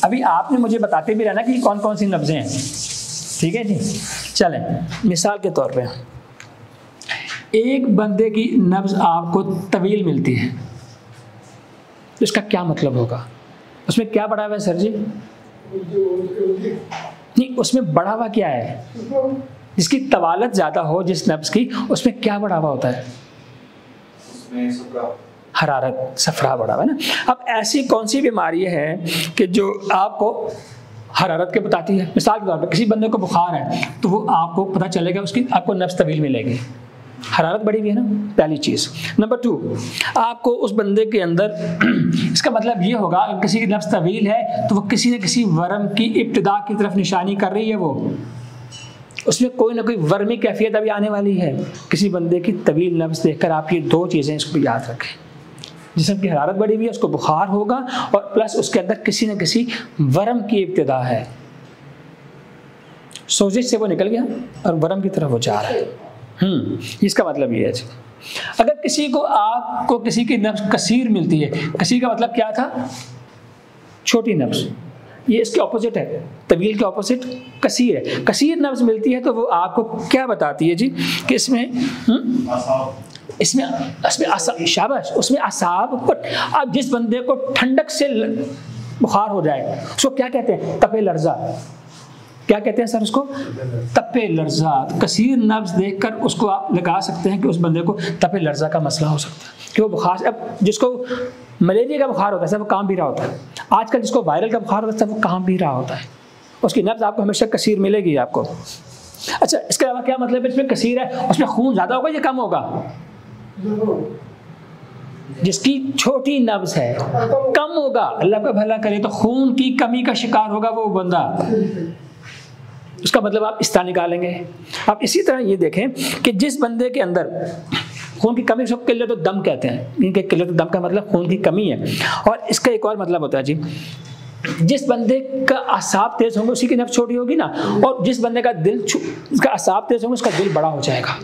अभी आपने मुझे बताते भी रहना कि कौन कौन सी नब्ज़ें हैं। ठीक है जी। चलें, मिसाल के तौर पे एक बंदे की नब्ज़ आपको तवील मिलती है तो इसका क्या मतलब होगा? उसमें क्या बढ़ा हुआ है सर जी? नहीं, उसमें बढ़ा हुआ क्या है? जिसकी तवालत ज़्यादा हो जिस नब्ज़ की, उसमें क्या बढ़ा हुआ होता है? हरारत, सफरा बढ़ा हुआ है ना। अब ऐसी कौन सी बीमारी है कि जो आपको हरारत के बताती है? मिसाल के तौर पर किसी बंदे को बुखार है तो वो आपको पता चलेगा, उसकी आपको नब्ज़ तवील मिलेगी, हरारत बढ़ी हुई है ना, पहली चीज़। नंबर 2, आपको उस बंदे के अंदर इसका मतलब ये होगा कि किसी की नब्ज़ तवील है तो वो किसी न किसी वर्म की इब्तिदा की तरफ निशानी कर रही है, वो उसमें कोई ना कोई वर्मी कैफियत अभी आने वाली है। किसी बंदे की तवील नब्ज़ देखकर आप ये 2 चीज़ें इसको याद रखें। जिस्म की हरारत बढ़ी हुई है, उसको बुखार होगा और प्लस उसके अंदर किसी न किसी वरम की इब्तिदा है। सोजिश से वो निकल गया और वरम की तरफ वो जा रहा है। इसका मतलब ये है जी। अगर किसी को आपको किसी की नब्ज कसीर मिलती है, कसीर का मतलब क्या था? छोटी नब्ज। ये इसके ऑपोजिट है, तवील के ऑपोजिट कसीर है। कसीर नब्ज मिलती है तो वो आपको क्या बताती है जी कि इसमें शाबाश, उसमें असाब। अब जिस बंदे को ठंडक से बुखार हो जाए उसको क्या कहते हैं? तपे लर्जा। क्या कहते हैं सर उसको? तपे लर्जा। कसीर नब्ज देखकर उसको आप लगा सकते हैं कि उस बंदे को तपे लर्जा का मसला हो सकता है कि वो बुखार, अब जिसको मलेरिया का बुखार होता है सर वो काम भी रहा होता है, आजकल जिसको वायरल का बुखार होता है वो काम भी रहा होता है, उसकी नब्ज आपको हमेशा कसीर मिलेगी आपको। अच्छा, इसके अलावा क्या मतलब है? इसमें कसीर है, उसमें खून ज़्यादा होगा या कम होगा? जिसकी छोटी नब्ज है कम होगा। अल्लाह का भला करे तो खून की कमी का शिकार होगा वो बंदा, उसका मतलब आप इस्ता निकालेंगे। आप इसी तरह ये देखें कि जिस बंदे के अंदर खून की कमी, उसको किल्लत दम कहते हैं। इनके किल्लत दम का मतलब खून की कमी है। और इसका एक और मतलब होता है जी, जिस बंदे का असाब तेज होंगे उसी की नब्ज छोटी होगी ना, और जिस बंदे का दिल उसका असाब तेज होंगे उसका दिल बड़ा हो जाएगा,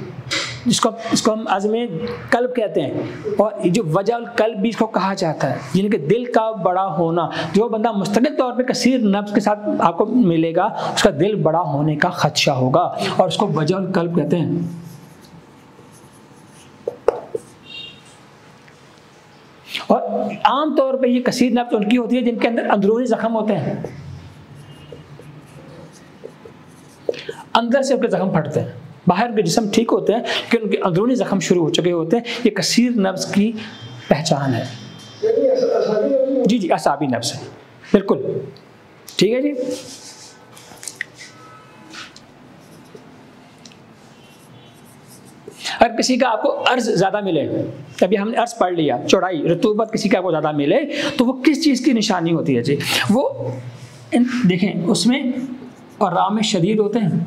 इसको हम आज़मे कल्ब कहते हैं। और जो वजह कल्ब भी इसको कहा जाता है, यानी कि दिल का बड़ा होना। जो बंदा मुस्तकिल तौर पे कसीर नब्ज के साथ आपको मिलेगा उसका दिल बड़ा होने का खदशा होगा और उसको वजह कल्ब कहते हैं। और आम तौर पे ये कसीर नब्ज उनकी होती है जिनके अंदर अंदरूनी जख्म होते हैं, अंदर से उनके जख्म फटते हैं, बाहर के जिस्म ठीक होते हैं लेकिन उनके अंदरूनी जख्म शुरू हो चुके होते हैं। ये कसीर नब्ज की पहचान है जी। जी असाबी नब्ज है, बिल्कुल ठीक है जी। अगर किसी का आपको अर्ज ज़्यादा मिले, अभी हमने अर्ज पढ़ लिया, चौड़ाई रतूबत किसी का आपको ज़्यादा मिले तो वो किस चीज़ की निशानी होती है जी? वो देखें उसमें आराम शदीद होते हैं,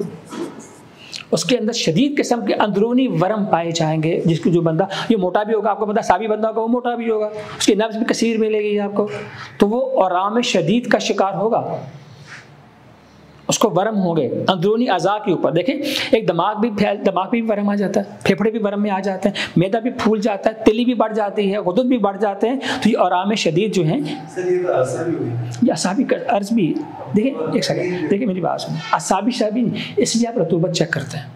उसके अंदर शदीद किस्म के अंदरूनी वरम पाए जाएंगे। जिसको जो बंदा ये मोटा भी होगा, आपको पता साबी बंदा होगा वो मोटा भी होगा, उसकी नब्ज भी कसीर मिलेगी आपको, तो वो आराम शदीद का शिकार होगा, उसको वरम होंगे अंदरूनी अज़ा के ऊपर। देखें एक दिमाग भी वरम आ जाता है, फेफड़े भी वरम में आ जाते हैं, मैदा भी फूल जाता है, तिली भी बढ़ जाती है, गुदुद भी बढ़ जाते हैं। तो ये आराम शदीद जो है ये असाबी का अर्ज भी। देखें एक सेकंड, देखिए मेरी बात सुनिए, असाबी शाबी इसलिए आप रतूबत चेक करते हैं।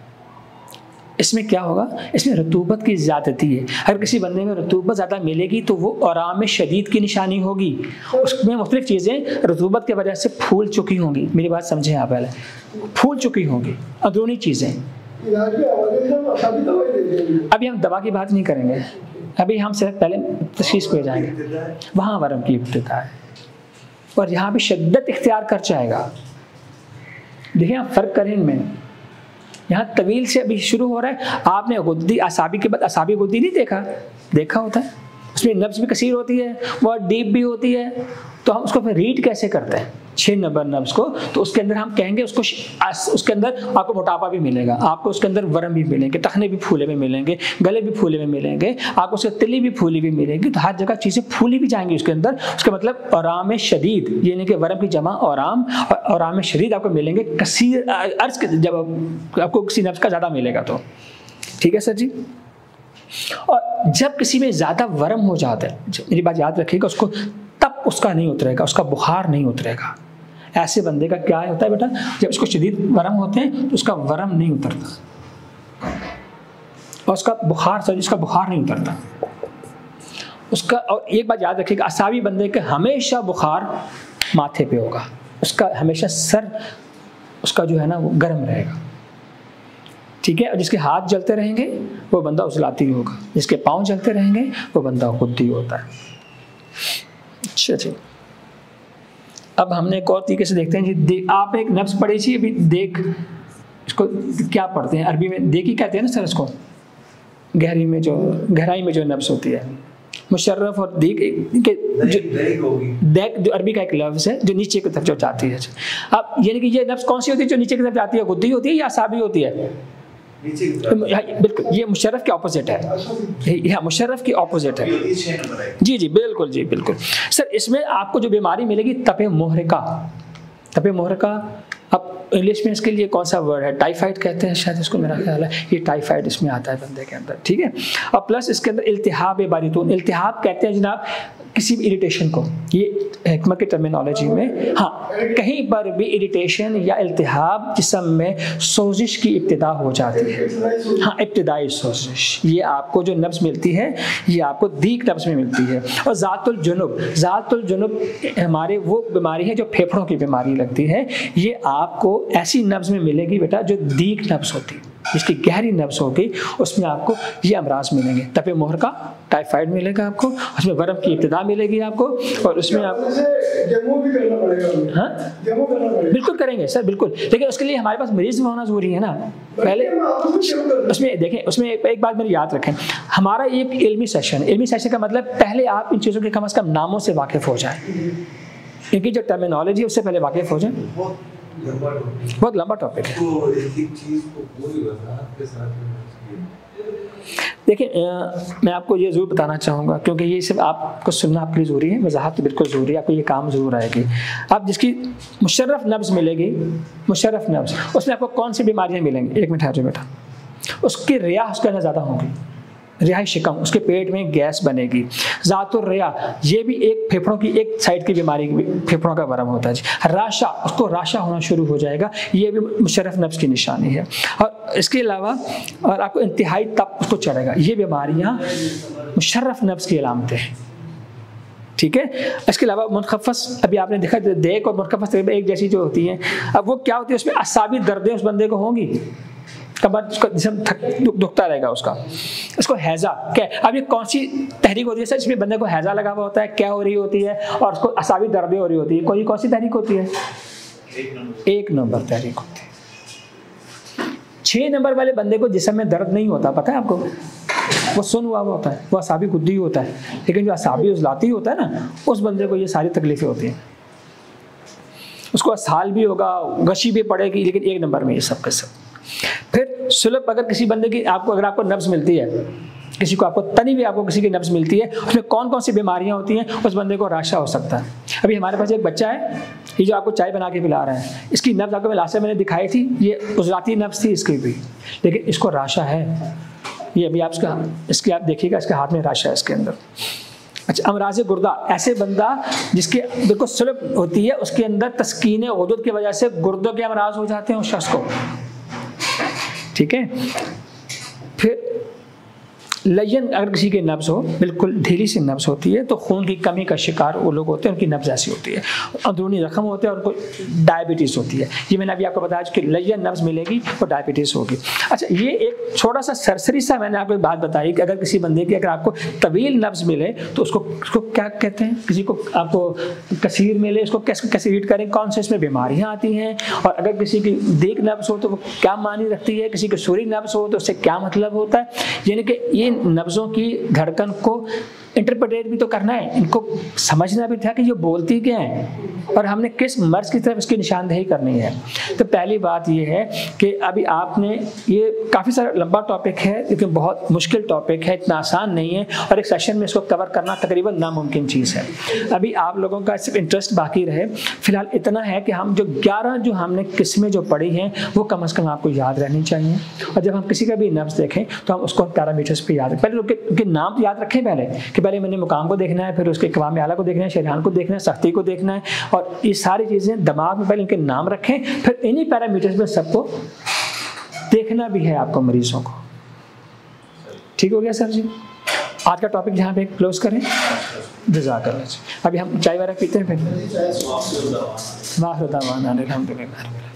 इसमें क्या होगा? इसमें रतूबत की ज़्यादती है। अगर किसी बंदे में रतूबत ज़्यादा मिलेगी तो वो आराम शदीद की निशानी होगी। उसमें मुख्तलिफ चीज़ें रतूबत की वजह से फूल चुकी होंगी। मेरी बात समझें आप, पहले फूल चुकी होंगी अंदरूनी चीज़ें। अभी हम दवा की बात नहीं करेंगे, अभी हम सिर्फ पहले तशख़ीस पे जाएंगे। वहाँ वरम की इब्तिदा है और यहाँ पे शिद्दत इख्तियार कर जाएगा। देखिए आप फ़र्क करें इनमें, यहाँ तवील से अभी शुरू हो रहा है। आपने गुद्दी असाबी के बाद असाबी गुद्दी नहीं देखा होता है, उसमें नब्ज भी कसीर होती है, बहुत डीप भी होती है। तो हम उसको फिर रीड कैसे करते हैं 6 नंबर नब्ज को? तो उसके अंदर हम कहेंगे उसके अंदर आपको मोटापा भी मिलेगा, आपको उसके अंदर वरम भी मिलेंगे, टखने भी फूले हुए मिलेंगे, गले भी फूले हुए मिलेंगे, आपको उसके तिली भी फूली भी मिलेगी। तो हर जगह चीज़ें फूली भी जाएंगी उसके अंदर। उसका मतलब आराम शदीद, यानी कि वरम की जमा आराम, और आराम शदीद आपको मिलेंगे कसीर अर्ज, जब आपको किसी नब्ज का ज़्यादा मिलेगा तो। ठीक है सर जी। और जब किसी में ज़्यादा वरम हो जाता है, मेरी बात याद रखिएगा, उसको तब उसका नहीं उतरेगा, उसका बुखार नहीं उतरेगा। ऐसे बंदे का क्या होता है बेटा, जब इसको शदीद वरम होते हैं तो उसका वरम नहीं उतरता और उसका बुखार, जिसका बुखार नहीं उतरता उसका। और एक बात याद रखिएगा, असाबी बंदे के हमेशा बुखार माथे पे होगा, उसका हमेशा सर उसका जो है ना वो गर्म रहेगा। ठीक है। और जिसके हाथ जलते रहेंगे वो बंदा उजलाती होगा, जिसके पाँव जलते रहेंगे वो बंदा गुद्दी होता है। अच्छा जी, अब हमने एक और तरीके से देखते हैं जी। आप एक नब्ज पढ़ी थी अभी, देख इसको क्या पढ़ते हैं अरबी में? देख ही कहते हैं ना सर इसको, गहराई में जो नब्ज होती है। मुशर्रफ और देख जो अरबी का एक लफ्ज़ है जो नीचे की तरफ जो जाती है। अब यानी कि ये नब्ज कौन सी होती है जो नीचे की तरफ जाती है? गुद्दी होती है या असाबी होती है? नीचे की तरफ। बिल्कुल, ये मुशर्रफ के ऑपोजिट है, यहाँ मुशर्रफ की ऑपोजिट है। ये 6 नंबर है। जी जी बिल्कुल, जी बिल्कुल सर। इसमें आपको जो बीमारी मिलेगी तपे मुहरिका, तपे मुहरिका। अब इंग्लिश में इसके लिए कौन सा वर्ड है, टाइफाइड कहते हैं शायद इसको, मेरा ख्याल है ये टाइफाइड इसमें आता है बंदे के अंदर, ठीक है। और प्लस इसके अंदर इल्तिहाब बारितून, इल्तिहाब कहते हैं जनाब किसी भी इरिटेशन को, ये हिकमत की टर्मिनोलॉजी में, हाँ कहीं पर भी इरिटेशन या इल्तिहाब जिस्म में सोजिश की इब्तिदा हो जाती है, हाँ इब्तिदाई सोजिश, ये आपको जो नब्ज़ मिलती है ये आपको दीक नब्ज़ में मिलती है। और ज़ातुल जुनुब, ज़ातुल जुनुब हमारे वो बीमारी है जो फेफड़ों की बीमारी लगती है, ये आपको ऐसी नब्ज़ में मिलेगी बेटा जो दीक नब्ज़ होती है, जिसकी गहरी नब्ज़ होगी उसमें आपको ये अमराज मिलेंगे। तपे मोहर का टाइफाइड मिलेगा आपको, उसमें वर्म की इब्तिदा मिलेगी आपको, और उसमें आप डेमो भी करना पड़ेगा। हाँ डेमो करना पड़ेगा, बिल्कुल करेंगे सर, बिल्कुल। लेकिन उसके लिए हमारे पास मरीज होना जरूरी है ना पहले। उसमें देखें, उसमें एक बात मेरी याद रखें, हमारा एक इल्मी सेशन, इल्मी सेशन का मतलब पहले आप इन चीज़ों के कम से कम नामों से वाकिफ़ हो जाएं, इनकी जो टर्मिनोलॉजी है उससे पहले वाकिफ़ हो जाएं। बहुत लंबा टॉपिक है। तो एक चीज को पूरी वजाहत के साथ देखिए मैं आपको ये ज़रूर बताना चाहूँगा, क्योंकि ये सिर्फ आपको सुनना आपके लिए ज़रूरी है, वजाहत तो बिल्कुल ज़रूरी है, आपको ये काम ज़रूर आएगी। आप जिसकी मुशर्रफ नब्ज़ मिलेगी, मुशर्रफ नब्ज़, उसमें आपको कौन सी बीमारियाँ मिलेंगी, एक मिनट ठहरो बेटा, उसकी रिया उसके अंदर ज़्यादा होंगी, रिहाई शिकम, उसके पेट में गैस बनेगी। ज़ातुर रिया, ये भी एक फेफड़ों की एक साइड की बीमारी, फेफड़ों का वर्म होता है जी। राशा, उसको राशा होना शुरू हो जाएगा, ये भी मुशर्रफ नब्ज़ की निशानी है। और इसके अलावा और आपको इंतहाई तप उसको चढ़ेगा, ये बीमारियाँ मुशर्रफ नब्ज़ की अलामतें हैं, ठीक है। इसके अलावा मुनखफ़स, अभी आपने देखा देख और मुनखफ़स तकरीबन एक जैसी जो होती हैं, अब वो क्या होती है, उसमें असाबी दर्दें उस बंदे को होंगी, कमर उसका जिस्म दुखता रहेगा उसका। इसको हैज़ा क्या, अब ये कौन सी तहरीक होती है सर, इसमें बंदे को हैज़ा लगा हुआ होता है, क्या हो रही होती है, और उसको असाबी दर्दें हो रही होती है, कौन सी तहरीक होती है, 1 नंबर तहरीक होती है। 6 नंबर वाले बंदे को जिस्म में दर्द नहीं होता, पता है आपको, वो सुन हुआ होता है, वो असाबी गुद्दी होता है, लेकिन जो असाबी उजलाती होता है ना, उस बंदे को ये सारी तकलीफें होती हैं, उसको असहाल भी होगा, गशी भी पड़ेगी, लेकिन 1 नंबर में ये सब का सब। फिर सुलभ, अगर किसी बंदे की आपको, अगर आपको नब्ज़ मिलती है, किसी को आपको तनी भी आपको किसी की नब्ज़ मिलती है, उसमें कौन कौन सी बीमारियां होती हैं, उस बंदे को राशा हो सकता है। अभी हमारे पास एक बच्चा है, ये जो आपको चाय बना के पिला रहा है, इसकी नब्ज़ आपको लास्ट में मैंने दिखाई थी, ये उजराती नब्ज़ थी इसकी भी, लेकिन इसको राशा है, ये अभी आप इसके आप देखिएगा, इसके हाथ में राशा है इसके अंदर। अच्छा, अमराज गुर्दा, ऐसे बंदा जिसके बिल्कुल सुलभ होती है, उसके अंदर तस्कीन उदूद की वजह से गुर्दों के अमराज हो जाते हैं उस शख्स को, ठीक है। फिर लयन, अगर किसी की नब्ज़ हो, बिल्कुल ढीली सी नब्ज़ होती है, तो खून की कमी का शिकार वो लोग होते हैं, उनकी नब्ज़ ऐसी होती है, अंदरूनी जख्म होते हैं, और उनको डायबिटीज़ होती है। ये मैंने अभी आपको बताया कि लयन नब्ज़ मिलेगी तो डायबिटीज़ होगी। अच्छा, ये एक छोटा सा सरसरी सा मैंने आपको बात बताई कि अगर किसी बंदे की, अगर आपको तवील नब्ज़ मिले तो उसको क्या कहते हैं, किसी को आपको कसीर मिले, उसको कैसे रीड करें, कौन से इसमें बीमारियाँ आती हैं, और अगर किसी की दीक नब्ज़ हो तो वो क्या मानी रखती है, किसी की सूरी नब्ज़ हो तो उससे क्या मतलब होता है, यानी कि ये नब्ज़ों की धड़कन को इंटरप्रेट भी तो करना है, इनको समझना भी था कि ये बोलती क्या है, और हमने किस मर्ज़ की तरफ इसकी निशानदेही करनी है। तो पहली बात ये है कि अभी आपने, ये काफ़ी सारा लंबा टॉपिक है, लेकिन बहुत मुश्किल टॉपिक है, इतना आसान नहीं है, और एक सेशन में इसको कवर करना तकरीबन नामुमकिन चीज़ है। अभी आप लोगों का सिर्फ इंटरेस्ट बाकी रहे, फिलहाल इतना है कि हम जो 11 जो हमने किस्में जो पढ़ी हैं वो कम से कम आपको याद रहनी चाहिए, और जब हम किसी का भी नब्ज़ देखें तो हम उसको पैरामीटर्स पे याद, पहले उनके नाम तो याद रखें, पहले कि पहले मैंने मुकाम को देखना है, फिर उसके कवाम आला को देखना है, शरियान को देखना है, सख्ती को देखना है, और ये सारी चीज़ें दिमाग में पहले इनके नाम रखें, फिर इन्हीं पैरामीटर्स में सबको देखना भी है आपको, मरीजों को। ठीक हो गया सर जी, आज का टॉपिक जहाँ पे क्लोज करें, जज़ाकल्लाह। अभी हम चाय वगैरह पीते हैं, फिर वाह।